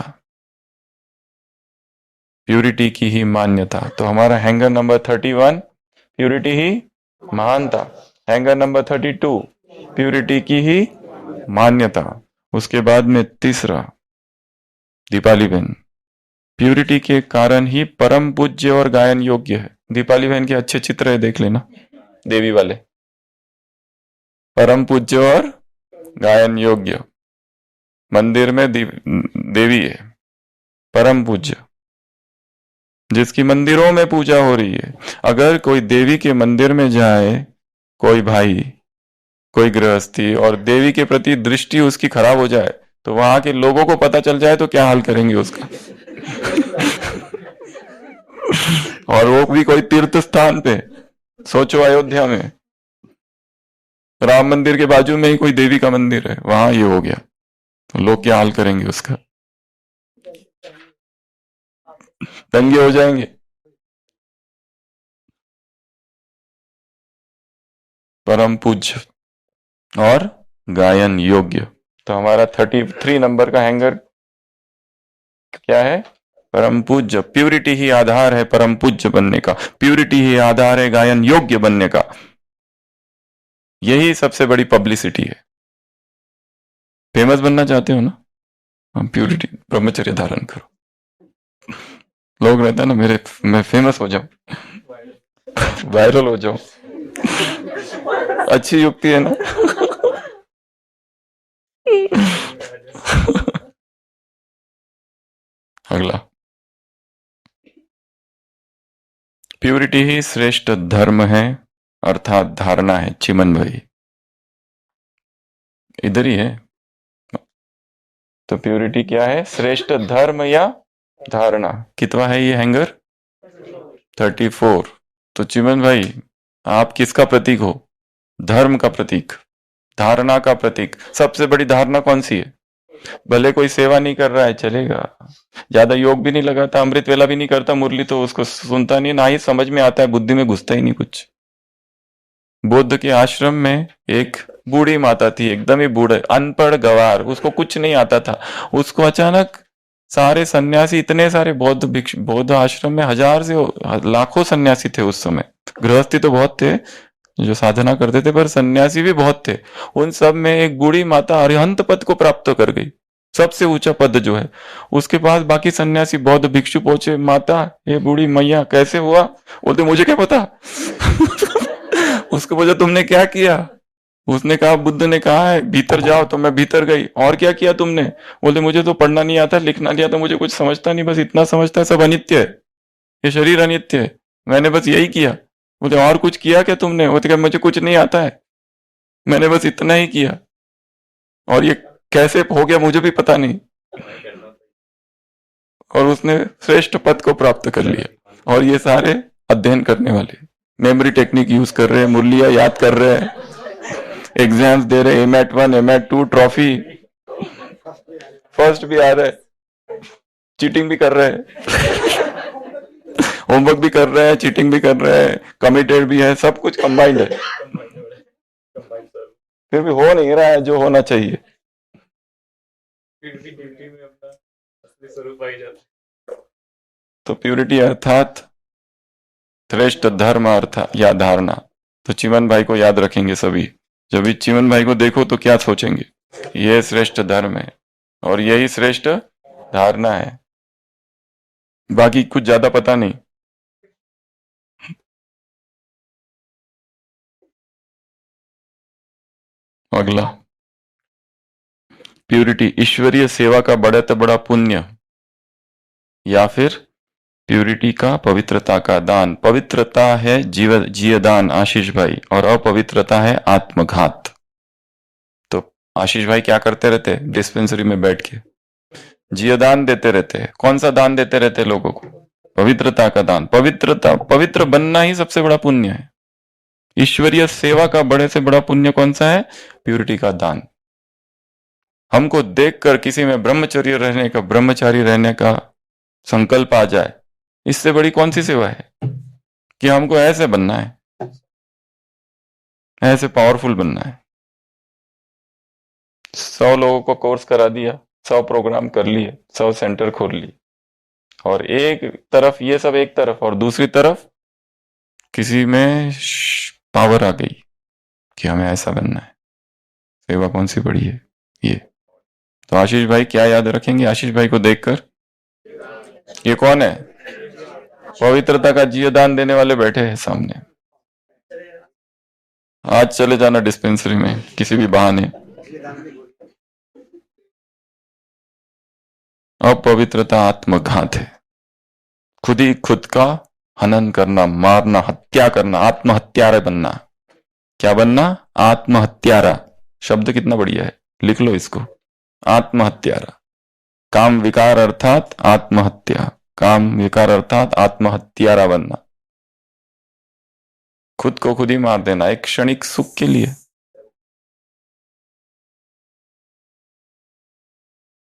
प्यूरिटी की ही मान्यता। तो हमारा हैंगर नंबर 31, प्यूरिटी ही महानता। हैंगर नंबर 32, प्यूरिटी की ही मान्यता। उसके बाद में तीसरा, दीपाली बहन, प्यूरिटी के कारण ही परम पूज्य और गायन योग्य है। दीपाली बहन के अच्छे चित्र है, देख लेना, देवी वाले। परम पूज्य और गायन योग्य, मंदिर में देवी है परम पूज्य, जिसकी मंदिरों में पूजा हो रही है। अगर कोई देवी के मंदिर में जाए, कोई भाई, कोई गृहस्थी, और देवी के प्रति दृष्टि उसकी खराब हो जाए, तो वहां के लोगों को पता चल जाए तो क्या हाल करेंगे उसका। और वो भी कोई तीर्थ स्थान पे, सोचो अयोध्या में राम मंदिर के बाजू में ही कोई देवी का मंदिर है, वहां ये हो गया, तो लोग क्या हाल करेंगे उसका, दंगे हो जाएंगे। परम पूज्य और गायन योग्य। तो हमारा 33 नंबर का हैंगर क्या है? परम पूज्य। प्यूरिटी ही आधार है परम पूज्य बनने का, प्यूरिटी ही आधार है गायन योग्य बनने का। यही सबसे बड़ी पब्लिसिटी है। फेमस बनना चाहते हो ना, हम प्यूरिटी ब्रह्मचर्य धारण करो। लोग रहता है ना, मैं फेमस हो जाऊं, वायरल हो जाऊं। अच्छी युक्ति है ना। अगला, प्यूरिटी ही श्रेष्ठ धर्म है, अर्थात धारणा है। चिमन भाई इधर ही है। तो प्यूरिटी क्या है? श्रेष्ठ धर्म या धारणा। कितवा है ये हैंगर? 34। तो चिमन भाई, आप किसका प्रतीक हो? धर्म का प्रतीक, धारणा का प्रतीक। सबसे बड़ी धारणा कौन सी है? भले कोई सेवा नहीं कर रहा है, चलेगा, ज्यादा योग भी नहीं लगाता, अमृत वेला भी नहीं करता, मुरली तो उसको सुनता नहीं, ना ही समझ में आता है, बुद्धि में घुसता ही नहीं कुछ। बुद्ध के आश्रम में एक बूढ़ी माता थी, एकदम ही बूढ़े, अनपढ़ गवार, उसको कुछ नहीं आता था। उसको अचानक सारे सन्यासी, इतने सारे बौद्ध आश्रम में हजार से लाखों सन्यासी थे उस समय। गृहस्थी तो बहुत थे जो साधना करते थे, पर सन्यासी भी बहुत थे। उन सब में एक बूढ़ी माता अरिहंत पद को प्राप्त कर गई, सबसे ऊंचा पद जो है। उसके पास बाकी सन्यासी बौद्ध भिक्षु पहुंचे, माता, ये बूढ़ी मैया कैसे हुआ? बोलते मुझे क्या पता। उसको पूछा तुमने क्या किया? उसने कहा, बुद्ध ने कहा है भीतर जाओ, तो मैं भीतर गई। और क्या किया तुमने? बोलते मुझे तो पढ़ना नहीं आता, लिखना नहीं आता, मुझे कुछ समझता नहीं, बस इतना समझता है सब अनित्य है, ये शरीर अनित्य है, मैंने बस यही किया। बोलते और कुछ किया क्या तुमने? बोलते क्या मुझे कुछ नहीं आता है, मैंने बस इतना ही किया, और ये कैसे हो गया मुझे भी पता नहीं। और उसने श्रेष्ठ पद को प्राप्त कर लिया। और ये सारे अध्ययन करने वाले, मेमोरी टेक्निक यूज कर रहे हैं, मुरलियां याद कर रहे हैं, एग्जाम्स दे रहे, एमएट 1 एमएट 2 ट्रॉफी, फर्स्ट भी आ रहे, चीटिंग भी कर रहे हैं। होमवर्क भी कर रहे हैं, चीटिंग भी कर रहे हैं, कमिटेड भी है, सब कुछ कंबाइंड है, फिर भी हो नहीं रहा है जो होना चाहिए। तो प्यूरिटी अर्थात श्रेष्ठ धर्म अर्थ या धारणा। तो चिमन भाई को याद रखेंगे सभी। जब भी चिमन भाई को देखो तो क्या सोचेंगे, ये श्रेष्ठ धर्म है और यही श्रेष्ठ धारणा है, बाकी कुछ ज्यादा पता नहीं। अगला, प्यूरिटी ईश्वरीय सेवा का बड़े से बड़ा पुण्य, या फिर प्यूरिटी का पवित्रता का दान। पवित्रता है जीवदान आशीष भाई, और अपवित्रता है आत्मघात। तो आशीष भाई क्या करते रहते, डिस्पेंसरी में बैठ के जीवदान देते रहते। कौन सा दान देते रहते लोगों को? पवित्रता का दान। पवित्र बनना ही सबसे बड़ा पुण्य है। ईश्वरीय सेवा का बड़े से बड़ा पुण्य कौन सा है? प्यूरिटी का दान। हमको देखकर किसी में ब्रह्मचारी रहने का संकल्प आ जाए, इससे बड़ी कौन सी सेवा है कि हमको ऐसे बनना है, ऐसे पावरफुल बनना है। 100 लोगों को कोर्स करा दिया, 100 प्रोग्राम कर लिए, 100 सेंटर खोल लिए, और एक तरफ ये सब एक तरफ, और दूसरी तरफ किसी में पावर आ गई कि हमें ऐसा बनना है। सेवा कौन सी बड़ी है ये? तो आशीष भाई क्या याद रखेंगे? आशीष भाई को देखकर, ये कौन है? पवित्रता का जीवदान देने वाले बैठे हैं सामने। आज चले जाना डिस्पेंसरी में किसी भी बहाने। अपवित्रता आत्मघात है, खुद ही खुद का हनन करना, मारना, हत्या करना, आत्महत्यारा बनना। क्या बनना? आत्महत्यारा। शब्द कितना बढ़िया है, लिख लो इसको, आत्महत्यारा। काम विकार अर्थात आत्महत्या, काम विकार अर्थात आत्महत्यारा बनना, खुद को खुद ही मार देना एक क्षणिक सुख के लिए।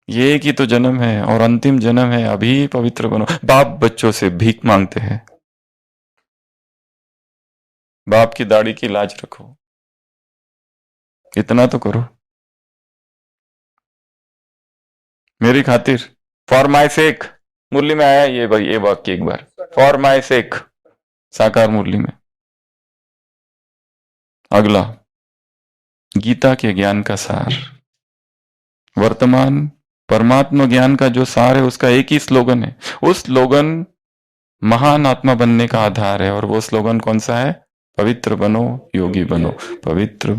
ये एक ही तो जन्म है और अंतिम जन्म है, अभी पवित्र बनो। बाप बच्चों से भीख मांगते हैं, बाप की दाढ़ी की लाज रखो, इतना तो करो मेरी खातिर, फॉर माई सेक। मुरली में आया ये भाई, ये वाक्य एक बार, फॉर माई सेक, साकार मुरली में। अगला, गीता के ज्ञान का सार। वर्तमान परमात्मा ज्ञान का जो सार है उसका एक ही स्लोगन है। उस स्लोगन महान आत्मा बनने का आधार है, और वो स्लोगन कौन सा है? पवित्र बनो, योगी बनो। पवित्र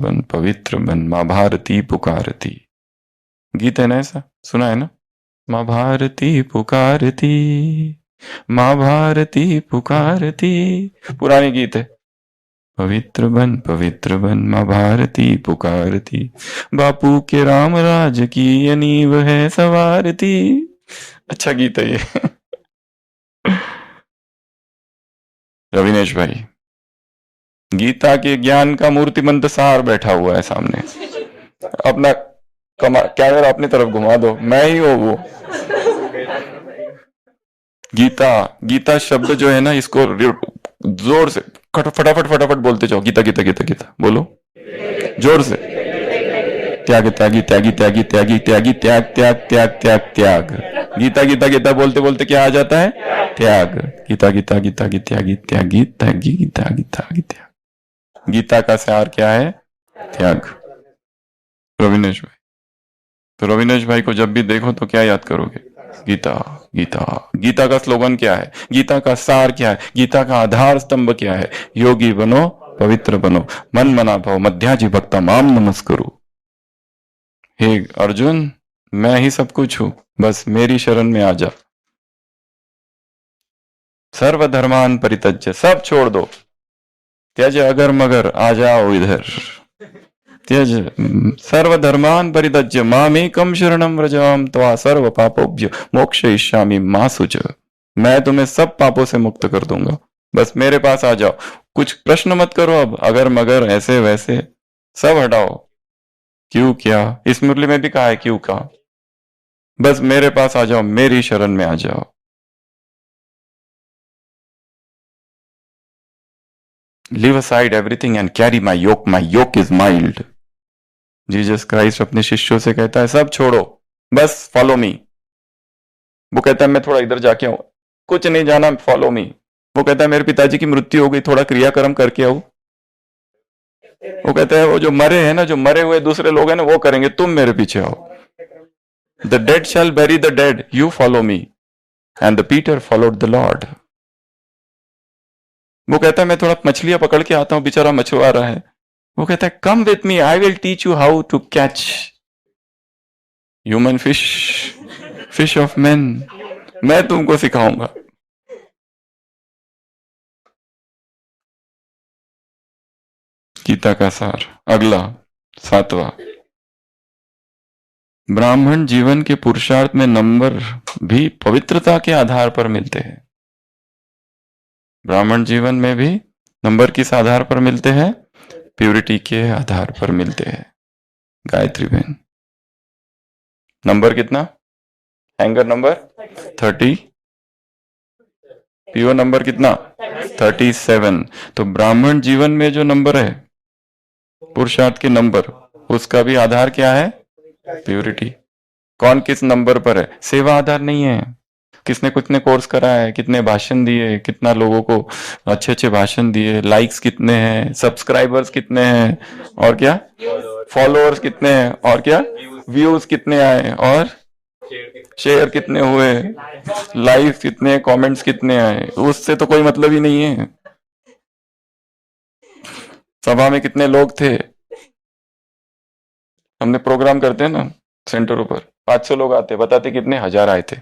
बन, माँ भारती पुकारती। गीत है ना, ऐसा सुना है ना? माँ भारती पुकारती, माँ भारती पुकारती, पुरानी गीत है। पवित्र बन माँ भारती पुकारती, बापू के राम राज की ये नींव है सवारती। अच्छा गीत है ये। रविनेश भाई, गीता के ज्ञान का मूर्तिमंत सार बैठा हुआ है सामने। अपना कैमरा अपनी तरफ घुमा दो, मैं ही हूं वो। गीता शब्द जो है ना, इसको जोर से फटाफट बोलते जाओ। गीता गीता गीता गीता बोलो जोर से। त्याग त्यागी त्यागी त्यागी त्यागी त्यागी त्याग त्याग त्याग त्याग त्याग। गीता गीता गीता बोलते बोलते क्या आ जाता है? त्याग। गीता गीता गीता गीता त्यागी त्यागी त्यागी गीता गीता त्याग। गीता का सार क्या है? त्याग। रविनेश भाई, तो रविनेश भाई को जब भी देखो तो क्या याद करोगे? गीता गीता। गीता का स्लोगन क्या है? गीता का सार क्या है? गीता का आधार स्तंभ क्या है? योगी बनो, पवित्र बनो, मन मना भाव मध्याजी भक्ता माम नमस्करो। हे अर्जुन, मैं ही सब कुछ हूं, बस मेरी शरण में आ जा। सर्वधर्मान परित्यज्य, सब छोड़ दो। त्यज अगर मगर, आ जाओ इधर। त्यज सर्वधर्मान परित्यज्य मामेकम शरणम व्रजाम त्वा सर्व पापोभ्यो मोक्षयिष्यामि मा शुच। मैं तुम्हें सब पापों से मुक्त कर दूंगा, बस मेरे पास आ जाओ। कुछ प्रश्न मत करो अब, अगर मगर ऐसे वैसे सब हटाओ। क्यों क्या, इस मुरली में भी कहा है क्यों का। बस मेरे पास आ जाओ, मेरी शरण में आ जाओ। Leave aside everything and carry my yoke is mild. Jesus Christ अपने शिष्यों से कहता है सब छोड़ो, बस फॉलो मी। वो कहता है मैं थोड़ा इधर जाके आऊं, कुछ नहीं जाना, फॉलो मी। वो कहता है मेरे पिताजी की मृत्यु हो गई, थोड़ा क्रियाकर्म करके आओ। वो कहता है वो जो मरे हैं ना, जो मरे हुए दूसरे लोग हैं ना, वो करेंगे, तुम मेरे पीछे आओ। The dead shall bury the dead, you follow me. And the Peter followed the Lord. वो कहता है मैं थोड़ा मछलियां पकड़ के आता हूं, बेचारा मछुआरा है। वो कहता है come with me, I will teach you how to catch human fish, fish of man. मैं तुमको सिखाऊंगा। गीता का सार। अगला 7वां, ब्राह्मण जीवन के पुरुषार्थ में नंबर भी पवित्रता के आधार पर मिलते हैं। ब्राह्मण जीवन में भी नंबर किस आधार पर मिलते हैं? प्यूरिटी के आधार पर मिलते हैं। गायत्री बहन, नंबर कितना? हैंगर नंबर 30, पीओ नंबर कितना? 37। तो ब्राह्मण जीवन में जो नंबर है, पुरुषार्थ के नंबर, उसका भी आधार क्या है? प्यूरिटी। कौन किस नंबर पर है? सेवा आधार नहीं है। किसने कितने कोर्स करा है, कितने भाषण दिए, कितना लोगों को अच्छे अच्छे भाषण दिए, लाइक्स कितने हैं, सब्सक्राइबर्स कितने हैं, और क्या फॉलोअर्स कितने हैं, और क्या व्यूज कितने आए, और शेयर कितने हुए, लाइक कितने, कमेंट्स कितने आए, उससे तो कोई मतलब ही नहीं है। सभा में कितने लोग थे? हमने प्रोग्राम करते हैं ना सेंटरों पर, 500 लोग आते, बताते कितने? 1000 आए थे।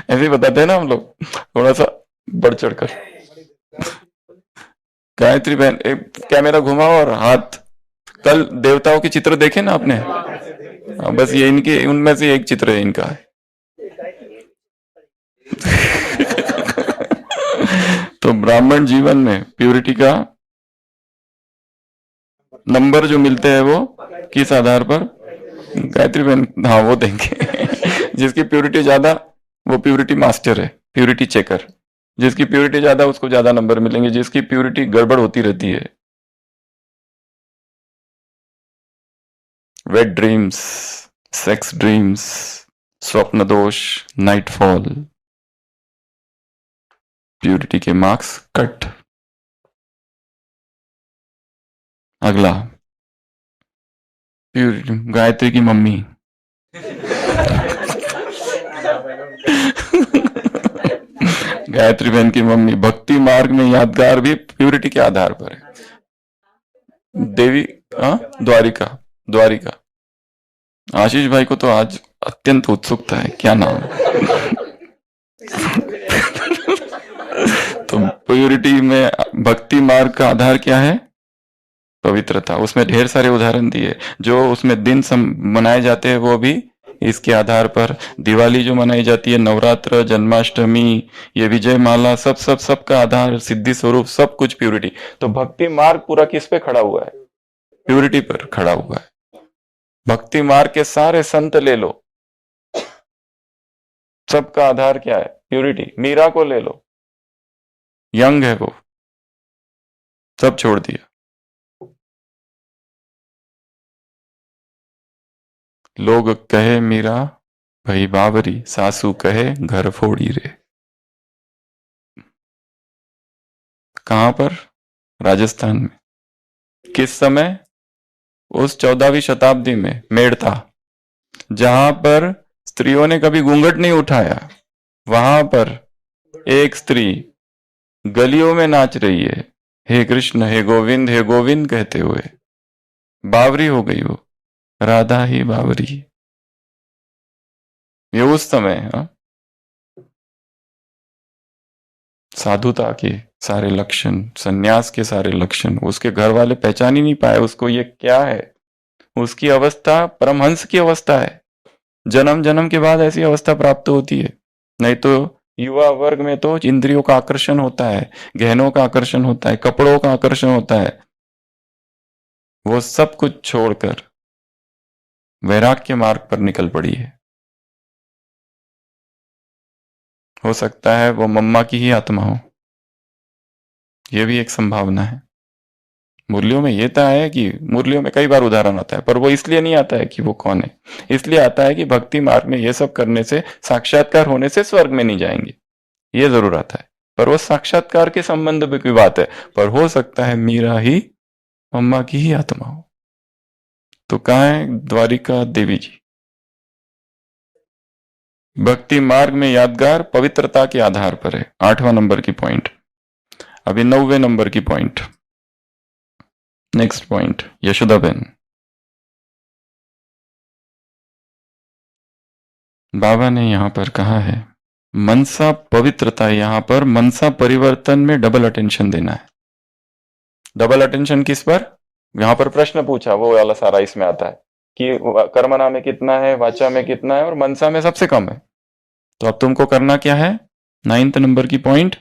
ऐसे ही बताते हैं ना हम लोग, थोड़ा सा बढ़ चढ़कर। गायत्री बहन, एक कैमरा घुमाओ और हाथ। कल देवताओं के चित्र देखे ना आपने? बस ये इनके, उनमें से एक चित्र है इनका। तो ब्राह्मण जीवन में प्यूरिटी का नंबर जो मिलते हैं वो किस आधार पर? गायत्री बहन, हाँ वो देंगे। जिसकी प्यूरिटी ज्यादा वो प्यूरिटी मास्टर है, प्यूरिटी चेकर। जिसकी प्यूरिटी ज्यादा उसको ज्यादा नंबर मिलेंगे, जिसकी प्यूरिटी गड़बड़ होती रहती है। वेट ड्रीम्स, सेक्स ड्रीम्स, स्वप्न दोष, नाइटफॉल, प्यूरिटी के मार्क्स कट। अगला, प्यूरिटी, गायत्री की मम्मी। गायत्री बहन की मम्मी भक्ति मार्ग में यादगार भी प्यूरिटी के आधार पर है। देवी, द्वारिका, द्वारिका। आशीष भाई को तो आज अत्यंत उत्सुकता है, क्या नाम? तो प्यूरिटी में भक्ति मार्ग का आधार क्या है? पवित्रता। उसमें ढेर सारे उदाहरण दिए। जो उसमें दिन मनाए जाते हैं वो भी इसके आधार पर। दिवाली जो मनाई जाती है, नवरात्र, जन्माष्टमी, ये विजय माला, सब का आधार सिद्धि स्वरूप, सब कुछ प्यूरिटी। तो भक्ति मार्ग पूरा किस पे खड़ा हुआ है? प्यूरिटी पर खड़ा हुआ है। भक्ति मार्ग के सारे संत ले लो, सबका आधार क्या है? प्यूरिटी। मीरा को ले लो, यंग है वो, सब छोड़ दिया। लोग कहे मीरा भई बावरी, सासू कहे घर फोड़ी रे। कहां पर? राजस्थान में। किस समय? उस 14वीं शताब्दी में मेड़ता, जहां पर स्त्रियों ने कभी घूंघट नहीं उठाया, वहां पर एक स्त्री गलियों में नाच रही है, हे कृष्ण हे गोविंद कहते हुए। बावरी हो गई वो, राधा ही बावरी। ये उस समय साधुता के सारे लक्षण, सन्यास के सारे लक्षण, उसके घर वाले पहचान ही नहीं पाए उसको, ये क्या है। उसकी अवस्था परमहंस की अवस्था है। जन्म जन्म के बाद ऐसी अवस्था प्राप्त होती है। नहीं तो युवा वर्ग में तो इंद्रियों का आकर्षण होता है, गहनों का आकर्षण होता है, कपड़ों का आकर्षण होता है। वो सब कुछ छोड़कर वैराग्य के मार्ग पर निकल पड़ी है। हो सकता है वो मम्मा की ही आत्मा हो, ये भी एक संभावना है। मुरलियों में ये तो है कि मुरलियों में कई बार उदाहरण आता है, पर वो इसलिए नहीं आता है कि वो कौन है, इसलिए आता है कि भक्ति मार्ग में ये सब करने से, साक्षात्कार होने से स्वर्ग में नहीं जाएंगे, ये जरूर आता है। पर वो साक्षात्कार के संबंध में कोई बात है, पर हो सकता है मीरा ही मम्मा की ही आत्मा हो। तो कहाँ है द्वारिका देवी जी? भक्ति मार्ग में यादगार पवित्रता के आधार पर है, 8वां नंबर की पॉइंट। अभी 9वें नंबर की पॉइंट, नेक्स्ट पॉइंट, यशोदाबेन। बाबा ने यहां पर कहा है मनसा पवित्रता, यहां पर मनसा परिवर्तन में डबल अटेंशन देना है। डबल अटेंशन किस पर? यहां पर प्रश्न पूछा, वो वाला सारा इसमें आता है कि कर्मणा में कितना है, वाचा में कितना है और मनसा में सबसे कम है। तो अब तुमको करना क्या है? 9th नंबर की पॉइंट,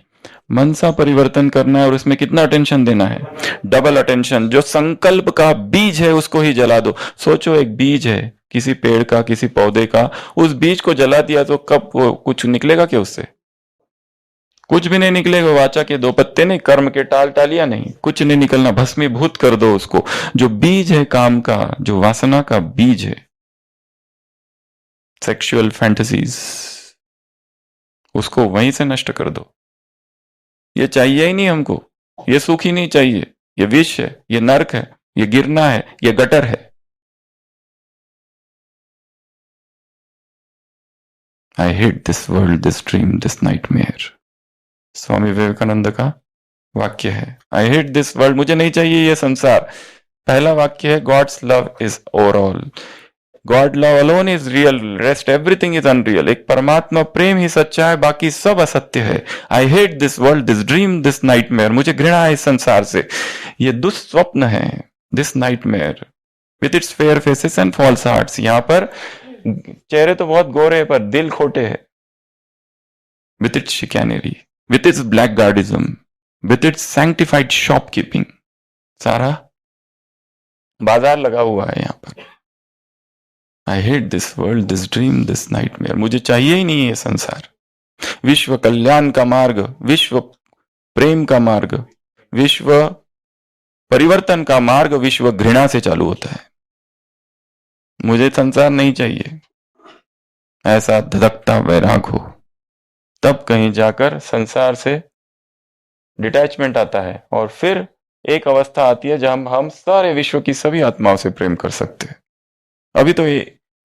मनसा परिवर्तन करना है और इसमें कितना अटेंशन देना है? Double attention. जो संकल्प का बीज है उसको ही जला दो। सोचो एक बीज है किसी पेड़ का, किसी पौधे का, उस बीज को जला दिया तो कब वो कुछ निकलेगा क्या उससे? कुछ भी नहीं निकलेगा। वाचा के 2 पत्ते नहीं, कर्म के टाल टालियां नहीं, कुछ नहीं निकलना, भस्मीभूत कर दो उसको। जो बीज है काम का, जो वासना का बीज है, सेक्सुअल फैंटेसीज, उसको वहीं से नष्ट कर दो। ये चाहिए ही नहीं हमको, ये सुख ही नहीं चाहिए, ये विष है, ये नरक है, ये गिरना है, ये गटर है। I hate this world, this dream, this nightmare, Swami Vivekananda का वाक्य है। आई हेट दिस वर्ल्ड, मुझे नहीं चाहिए ये संसार। पहला वाक्य है God's love is overall, God love alone is real, rest everything is unreal. एक परमात्मा प्रेम ही सच्चा है, बाकी सब असत्य है। I hate this world, this dream, this nightmare, मुझे घृणा है इस संसार से, ये दुस्वप्न है। This nightmare with its fair faces and false hearts, यहां पर चेहरे तो बहुत गोरे हैं पर दिल खोटे हैं। With its chicanery, with its blackguardism, with its sanctified shopkeeping, सारा बाजार लगा हुआ है यहां पर। I hate this world, this dream, this nightmare, मुझे चाहिए ही नहीं ये संसार। विश्व कल्याण का मार्ग, विश्व प्रेम का मार्ग, विश्व परिवर्तन का मार्ग, विश्व घृणा से चालू होता है। मुझे संसार नहीं चाहिए। ऐसा धधकता वैराग हो, तब कहीं जाकर संसार से डिटैचमेंट आता है और फिर एक अवस्था आती है जहां हम सारे विश्व की सभी आत्माओं से प्रेम कर सकते हैं। अभी तो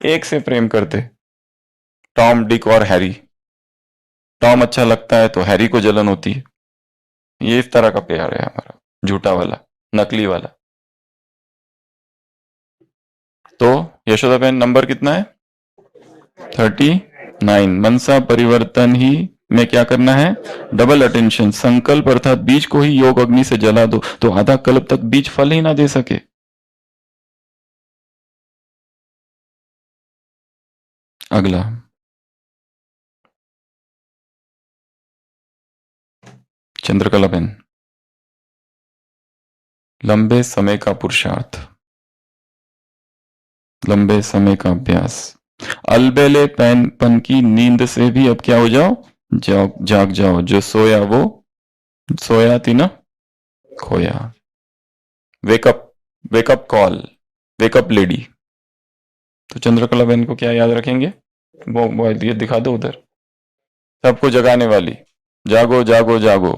एक से प्रेम करते, टॉम, डिक और हैरी। टॉम अच्छा लगता है तो हैरी को जलन होती है। ये इस तरह का प्यार है हमारा, झूठा वाला, नकली वाला। तो यशोदाबेन नंबर कितना है? 39। मनसा परिवर्तन ही में क्या करना है? Double attention. संकल्प अर्थात बीज को ही योग अग्नि से जला दो तो आधा कल्प तक बीज फल ही ना दे सके। अगला, चंद्रकला बेन, लंबे समय का पुरुषार्थ, लंबे समय का अभ्यास। अलबेले पन की नींद से भी अब क्या हो जाओ? जाग जाओ। जो सोया वो सोया थी ना, खोया। Wake up, wake up call, wake up lady. तो चंद्रकला बहन को क्या याद रखेंगे? वो ये दिखा दो उधर, सबको जगाने वाली। जागो जागो जागो,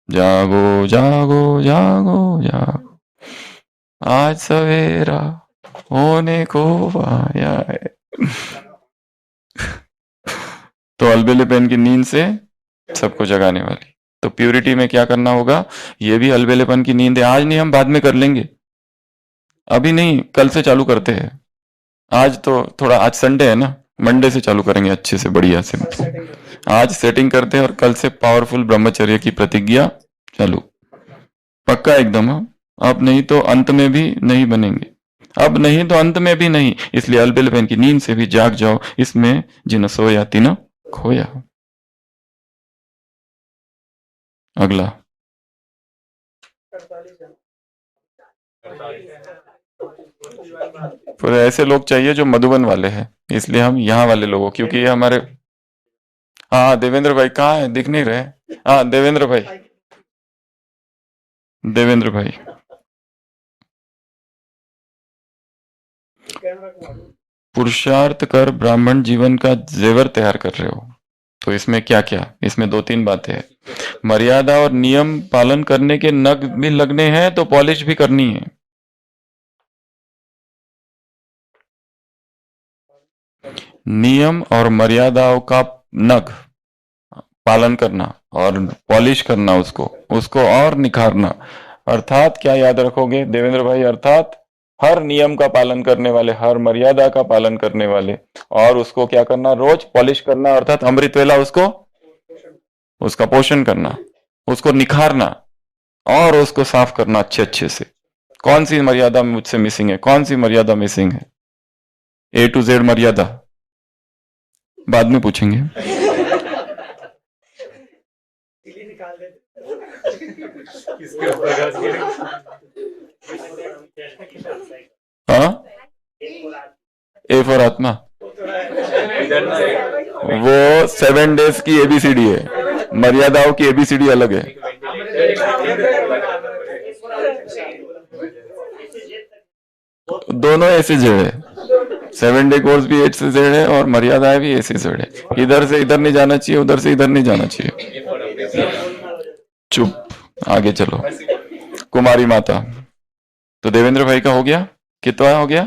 जागो जागो जागो जागो, आज सवेरा होने को आया है। तो अलबेले पेन की नींद से सबको जगाने वाली। तो प्यूरिटी में क्या करना होगा? ये भी अलबेलेपन की नींद है। आज नहीं, हम बाद में कर लेंगे, अभी नहीं, कल से चालू करते हैं। आज तो थोड़ा, आज संडे है ना, मंडे से चालू करेंगे अच्छे से, बढ़िया से। आज सेटिंग करते हैं और कल से पावरफुल ब्रह्मचर्य की प्रतिज्ञा चालू, पक्का एकदम। अब नहीं तो अंत में भी नहीं बनेंगे, अब नहीं तो अंत में भी नहीं। इसलिए अलबेलेपन की नींद से भी जाग जाओ, इसमें जिन सोया तीन खोया। अगला, फिर ऐसे लोग चाहिए जो मधुबन वाले हैं, इसलिए हम यहाँ वाले लोगों, क्योंकि ये हमारे हाँ देवेंद्र भाई कहाँ है, दिख नहीं रहे। हाँ देवेंद्र भाई, देवेंद्र भाई पुरुषार्थ कर ब्राह्मण जीवन का जेवर तैयार कर रहे हो, तो इसमें क्या क्या, इसमें दो तीन बातें हैं। मर्यादा और नियम पालन करने के नग भी लगने हैं तो पॉलिश भी करनी है। नियम और मर्यादाओं का नग पालन करना और पॉलिश करना, उसको उसको और निखारना। अर्थात क्या याद रखोगे देवेंद्र भाई, अर्थात हर नियम का पालन करने वाले, हर मर्यादा का पालन करने वाले, और उसको क्या करना, रोज पॉलिश करना, अर्थात अमृत वेला उसको, उसका पोषण करना, उसको निखारना और उसको साफ करना अच्छे अच्छे से। कौन सी मर्यादा मुझसे मिसिंग है, कौन सी मर्यादा मिसिंग है, A to Z मर्यादा बाद में पूछेंगे। हाँ A फॉर आत्मा, वो 7 डेज की ABCD है, मर्यादाओं की ABCD अलग है। दोनों A से Z है, 7 डे कोर्स भी A से Z है और मर्यादाएं भी A से Z है। इधर से इधर नहीं जाना चाहिए, उधर से इधर नहीं जाना चाहिए। चुप, आगे चलो। कुमारी माता, तो देवेंद्र भाई का हो गया, कितना हो गया,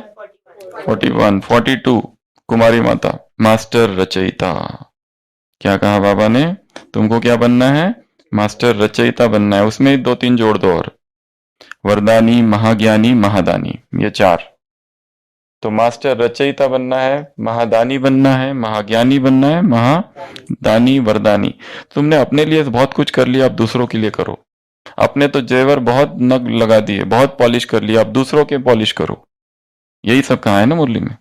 41, 42। कुमारी माता, मास्टर रचयिता। क्या कहा बाबा ने, तुमको क्या बनना है, मास्टर रचयिता बनना है। उसमें 2-3 जोड़ दो और, वरदानी, महाज्ञानी, महादानी, ये 4। तो मास्टर रचयिता बनना है, महादानी बनना है, महाज्ञानी बनना है, महादानी, वरदानी। तुमने अपने लिए बहुत कुछ कर लिया, अब दूसरों के लिए करो। अपने तो जेवर बहुत नग लगा दिए, बहुत पॉलिश कर लिया, अब दूसरों के पॉलिश करो। यही सब कहा है ना मुरली में।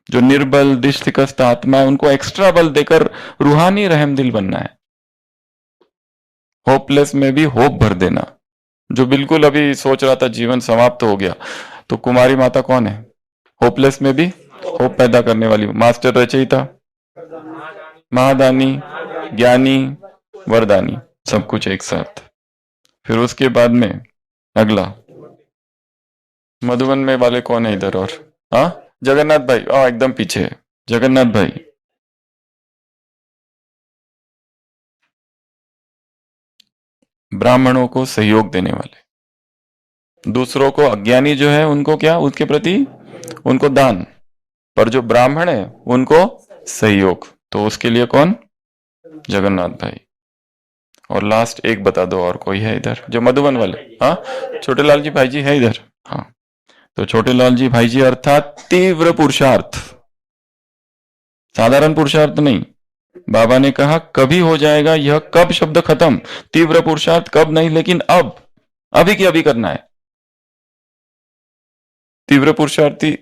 जो निर्बल दिष्टिकस्त आत्मा है, उनको एक्स्ट्रा बल देकर रूहानी रहम दिल बनना है। होपलेस में भी होप भर देना। जो बिल्कुल अभी सोच रहा था जीवन समाप्त हो गया, तो कुमारी माता कौन है, होपलेस में भी होप पैदा करने वाली। मास्टर रचयिता, महादानी, ज्ञानी, वरदानी, सब कुछ एक साथ। फिर उसके बाद में अगला मधुबन में वाले कौन है इधर, और हाँ जगन्नाथ भाई, एकदम पीछे है जगन्नाथ भाई। ब्राह्मणों को सहयोग देने वाले, दूसरों को, अज्ञानी जो है उनको क्या, उसके प्रति उनको दान, पर जो ब्राह्मण है उनको सहयोग। तो उसके लिए कौन, जगन्नाथ भाई। और लास्ट एक बता दो, और कोई है इधर जो मधुबन वाले, हाँ छोटे लाल जी भाई जी है इधर, हाँ। तो छोटे लाल जी भाई जी अर्थात तीव्र पुरुषार्थ, साधारण पुरुषार्थ नहीं। बाबा ने कहा कभी हो जाएगा यह, कब शब्द खत्म, तीव्र पुरुषार्थ कब नहीं, लेकिन अब, अभी की अभी करना है। तीव्र पुरुषार्थी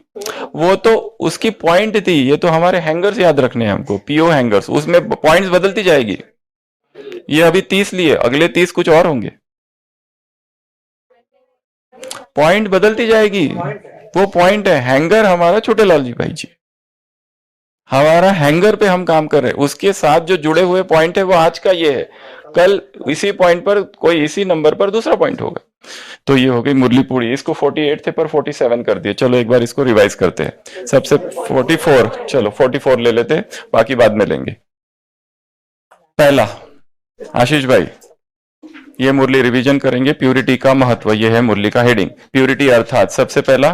वो तो उसकी पॉइंट थी, ये तो हमारे हैंगर्स याद रखने हैं हमको, पीओ हैंगर्स, उसमें पॉइंट्स बदलती जाएगी। ये अभी 30 लिए, अगले 30 कुछ और होंगे, पॉइंट बदलती जाएगी। वो पॉइंट है हैंगर हमारा, छोटे लाल जी भाई जी हमारा हैंगर पे हम काम कर रहे हैं, उसके साथ जो जुड़े हुए पॉइंट है वो आज का ये है, कल इसी पॉइंट पर कोई इसी नंबर पर दूसरा पॉइंट होगा। तो ये हो गई मुरली पूरी, इसको 48 थे पर 47 कर दिए। चलो एक बार इसको रिवाइज करते हैं सबसे। 44, चलो 44 ले लेते, बाकी बाद में लेंगे। पहला आशीष भाई, ये मुरली रिवीजन करेंगे, प्यूरिटी का महत्व, ये है मुरली का हेडिंग। प्यूरिटी अर्थात सबसे पहला,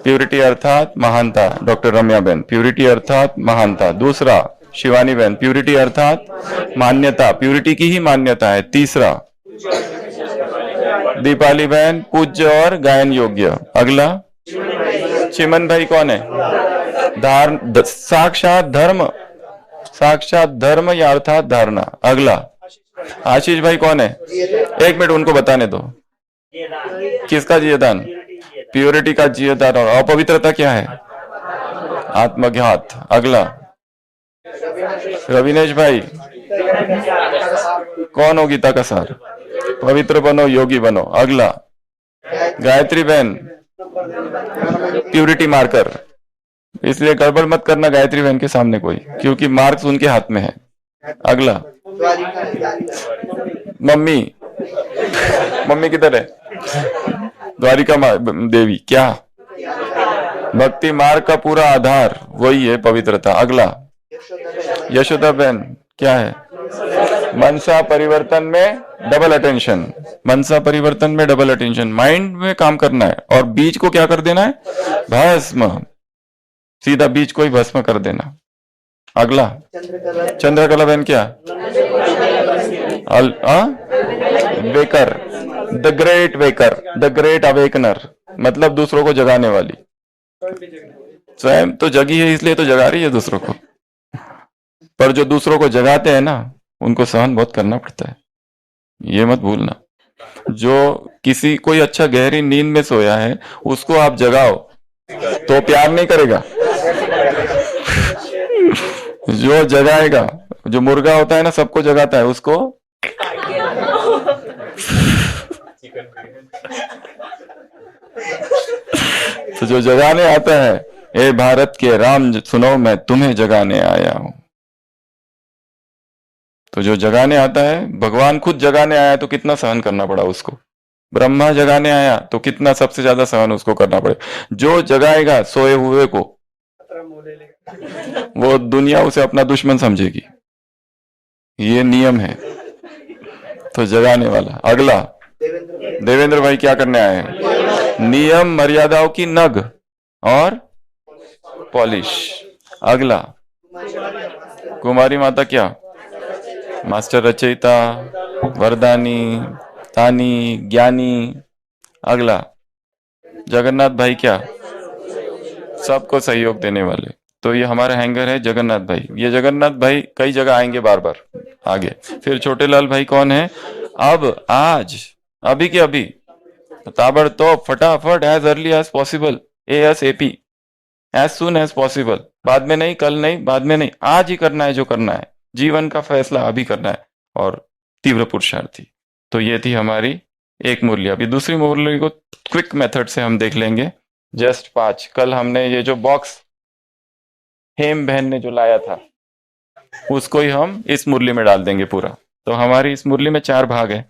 प्यूरिटी अर्थात महानता, डॉक्टर रम्या बहन, प्यूरिटी अर्थात महानता। दूसरा शिवानी बहन, प्यूरिटी अर्थात मान्यता, प्यूरिटी की ही मान्यता है। तीसरा दीपाली बहन, पूज्य और गायन योग्य। अगला चिमन भाई कौन है, साक्षात धर्म, साक्षात धर्म या अर्थात धारणा। अगला आशीष भाई कौन है, एक मिनट उनको बताने दो, किसका जियदान, प्योरिटी का जियदान। और अपवित्रता क्या है, आत्मघात। अगला रविनेश भाई, कौन हो गीता का सार, पवित्र बनो, योगी बनो। अगला गायत्री बहन, प्यूरिटी मार्कर, इसलिए गड़बड़ मत करना गायत्री बहन के सामने कोई, क्योंकि मार्क्स उनके हाथ में है। अगला मम्मी, मम्मी किधर है? द्वारिका देवी क्या? भक्ति मार्ग का पूरा आधार वही है पवित्रता। अगला यशोदा बहन क्या है? मनसा परिवर्तन में डबल अटेंशन, मनसा परिवर्तन में डबल अटेंशन, माइंड में काम करना है और बीज को क्या कर देना है? भस्म, सीधा बीज को ही भस्म कर देना। अगला चंद्रकला बहन क्या? Waker, the great waker, the great awakener, मतलब दूसरों को जगाने वाली। स्वयं तो जगी है इसलिए तो जगा रही है दूसरों को, पर जो दूसरों को जगाते हैं ना उनको सहन बहुत करना पड़ता है, ये मत भूलना। जो किसी कोई अच्छा गहरी नींद में सोया है उसको आप जगाओ तो प्यार नहीं करेगा। जो जगाएगा, जो मुर्गा होता है ना सबको जगाता है, उसको तो जो जगाने आता है, ए भारत के राम सुनो मैं तुम्हें जगाने आया हूं। तो जो जगाने आता है, भगवान खुद जगाने आया तो कितना सहन करना पड़ा उसको। ब्रह्मा जगाने आया तो कितना सबसे ज्यादा सहन उसको करना पड़े। जो जगाएगा सोए हुए को वो दुनिया उसे अपना दुश्मन समझेगी, ये नियम है। तो जगाने वाला। अगला देवेंद्र भाई क्या करने आए हैं? नियम मर्यादाओं की नग और पॉलिश। अगला कुमारी माता क्या? मास्टर रचयिता, वरदानी, तानी, ज्ञानी। अगला जगन्नाथ भाई क्या? सबको सहयोग देने वाले। तो ये हमारा हैंगर है जगन्नाथ भाई। ये जगन्नाथ भाई कई जगह आएंगे बार बार आगे। फिर छोटे लाल भाई कौन है? अब, आज, अभी के अभी, ताबड़तोड़, फटाफट, as early as possible, ASAP, as soon as possible. बाद में नहीं, कल नहीं, बाद में नहीं, आज ही करना है जो करना है। जीवन का फैसला अभी करना है और तीव्र पुरुषार्थी। तो ये थी हमारी एक मुरली। अभी दूसरी मुरली को क्विक मेथड से हम देख लेंगे। जस्ट 5। कल हमने ये जो बॉक्स हेम बहन ने जो लाया था उसको ही हम इस मुरली में डाल देंगे पूरा। तो हमारी इस मुरली में 4 भाग है।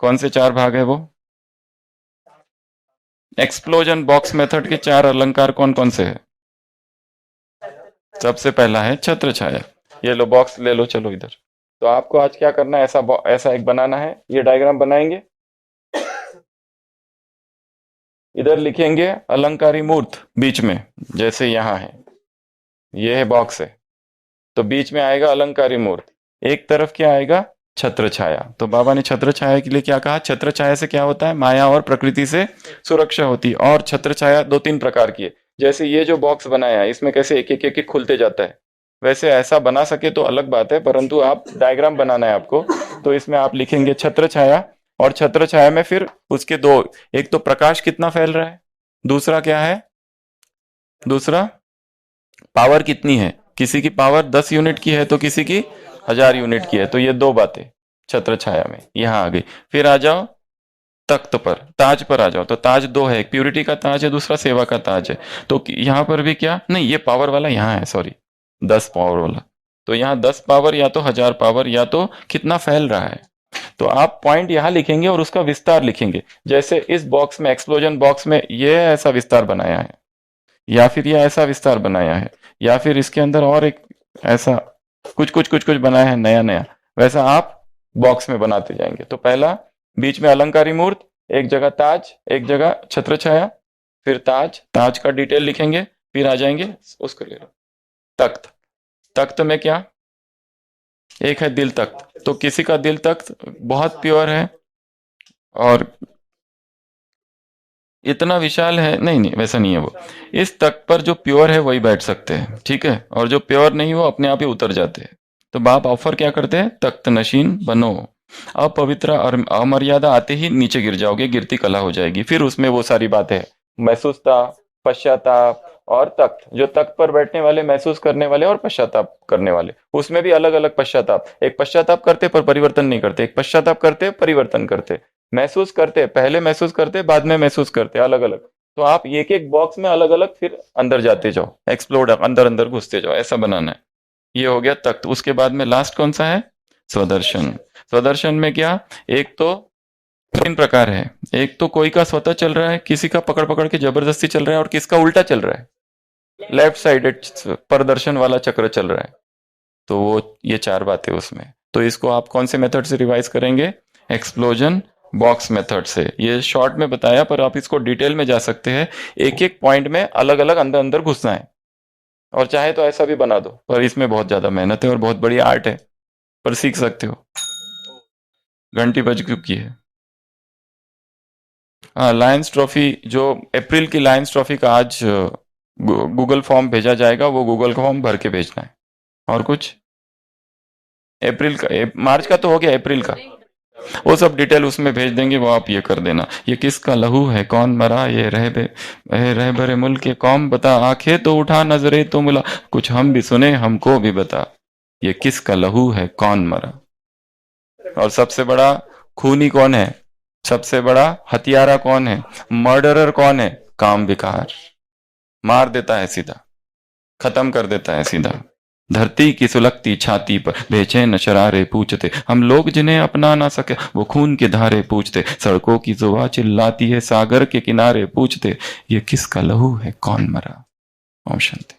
कौन से 4 भाग है वो? एक्सप्लोजन बॉक्स मेथड के 4 अलंकार कौन कौन से है? सबसे पहला है छत्र छाया। ये लो बॉक्स ले लो, चलो इधर। तो आपको आज क्या करना है? ऐसा एक बनाना है। ये डायग्राम बनाएंगे, इधर लिखेंगे अलंकारी मूर्त बीच में, जैसे यहाँ है, ये है बॉक्स है, तो बीच में आएगा अलंकारी मूर्त, एक तरफ क्या आएगा? छत्र छाया। तो बाबा ने छत्र छाया के लिए क्या कहा? छत्र छाया से क्या होता है? माया और प्रकृति से सुरक्षा होती है। और छत्र छाया 2-3 प्रकार की है। जैसे ये जो बॉक्स बनाया है इसमें कैसे एक एक खुलते जाता है, वैसे ऐसा बना सके तो अलग बात है, परंतु आप डायग्राम बनाना है आपको। तो इसमें आप लिखेंगे छत्र छाया, और छत्र छाया में फिर उसके 2, एक तो प्रकाश कितना फैल रहा है, दूसरा क्या है? दूसरा पावर कितनी है। किसी की पावर 10 यूनिट की है तो किसी की 1000 यूनिट की है। तो ये 2 बातें छत्र छाया में यहाँ आ गई। फिर आ जाओ तख्त पर, ताज पर आ जाओ। तो ताज 2 है, एक प्यूरिटी का ताज है, दूसरा सेवा का ताज है। तो यहाँ पर भी क्या? नहीं, ये पावर वाला यहाँ है, सॉरी, 10 पावर वाला। तो यहाँ 10 पावर या तो 1000 पावर या तो कितना फैल रहा है। तो आप पॉइंट यहाँ लिखेंगे और उसका विस्तार लिखेंगे। जैसे इस बॉक्स में, एक्सप्लोजन बॉक्स में, ये ऐसा विस्तार बनाया है, या फिर ये ऐसा विस्तार बनाया है, या फिर इसके अंदर और एक ऐसा कुछ बनाया है नया नया, वैसा आप बॉक्स में बनाते जाएंगे। तो पहला बीच में अलंकारी मूर्त, एक जगह ताज, एक जगह छत्र छाया, फिर ताज का डिटेल लिखेंगे। फिर आ जाएंगे, उसको ले लो, तख्त। तख्त में क्या? एक है दिल तख्त। तो किसी का दिल तख्त बहुत प्योर है और इतना विशाल है, नहीं वैसा नहीं है वो। इस तख्त पर जो प्योर है वही बैठ सकते हैं, ठीक है, और जो प्योर नहीं वो अपने आप ही उतर जाते हैं। तो बाप ऑफर क्या करते हैं? तख्त नशीन बनो। अपवित्र और अमर्यादा आते ही नीचे गिर जाओगे, गिरती कला हो जाएगी। फिर उसमें वो सारी बातें हैं, महसूसता, पश्चाताप और तख्त। जो तख्त पर बैठने वाले, महसूस करने वाले और पश्चाताप करने वाले, उसमें भी अलग अलग पश्चाताप। एक पश्चाताप करते पर परिवर्तन नहीं करते, एक पश्चाताप करते परिवर्तन करते, महसूस करते, पहले महसूस करते बाद में महसूस करते, अलग अलग। तो आप एक एक बॉक्स में अलग अलग फिर अंदर जाते जाओ, एक्सप्लोड अंदर अंदर घुसते जाओ, ऐसा बनाना है। ये हो गया तख्त। उसके बाद में लास्ट कौन सा है? स्वदर्शन। स्वदर्शन में क्या, एक तो तीन प्रकार है। एक तो कोई का स्वतः चल रहा है, किसी का पकड़ पकड़ के जबरदस्ती चल रहा है, और किसका उल्टा चल रहा है, लेफ्ट साइडेड परदर्शन वाला चक्र चल रहा है। तो वो ये चार बातें उसमें। तो इसको आप कौन से मेथड से रिवाइज करेंगे? एक्सप्लोजन बॉक्स मेथड से। ये शॉर्ट में बताया, पर आप इसको डिटेल में जा सकते हैं। एक एक पॉइंट में अलग अलग अंदर अंदर घुसना है, और चाहे तो ऐसा भी बना दो, पर इसमें बहुत ज्यादा मेहनत है और बहुत बड़ी आर्ट है, पर सीख सकते हो। घंटी बज चुकी है। हाँ, लायंस ट्रॉफी, जो अप्रैल की लायंस ट्रॉफी का आज गूगल फॉर्म भेजा जाएगा, वो गूगल फॉर्म भर के भेजना है। और कुछ? अप्रैल का, मार्च का तो हो गया, अप्रैल का वो सब डिटेल उसमें भेज देंगे, वो आप ये कर देना। ये किसका लहू है कौन मरा, ये रह बरे मुल्क के कौम बता, आंखें तो उठा नजरे तो मिला, कुछ हम भी सुने हमको भी बता, ये किसका लहू है कौन मरा। और सबसे बड़ा खूनी कौन है? सबसे बड़ा हत्यारा कौन है? मर्डरर कौन है? काम विकार, मार देता है सीधा, खत्म कर देता है सीधा। धरती की सुलगती छाती पर बेचैन शरारे पूछते, हम लोग जिन्हें अपना ना सके वो खून के धारे पूछते, सड़कों की जुबा चिल्लाती है सागर के किनारे पूछते, ये किसका लहू है कौन मरा। ओम शांति।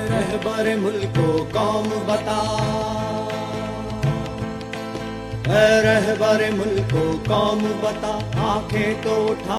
रहबर मुल्को कौम बता, रहबर मुल्को कौम बता, आंखें तो उठा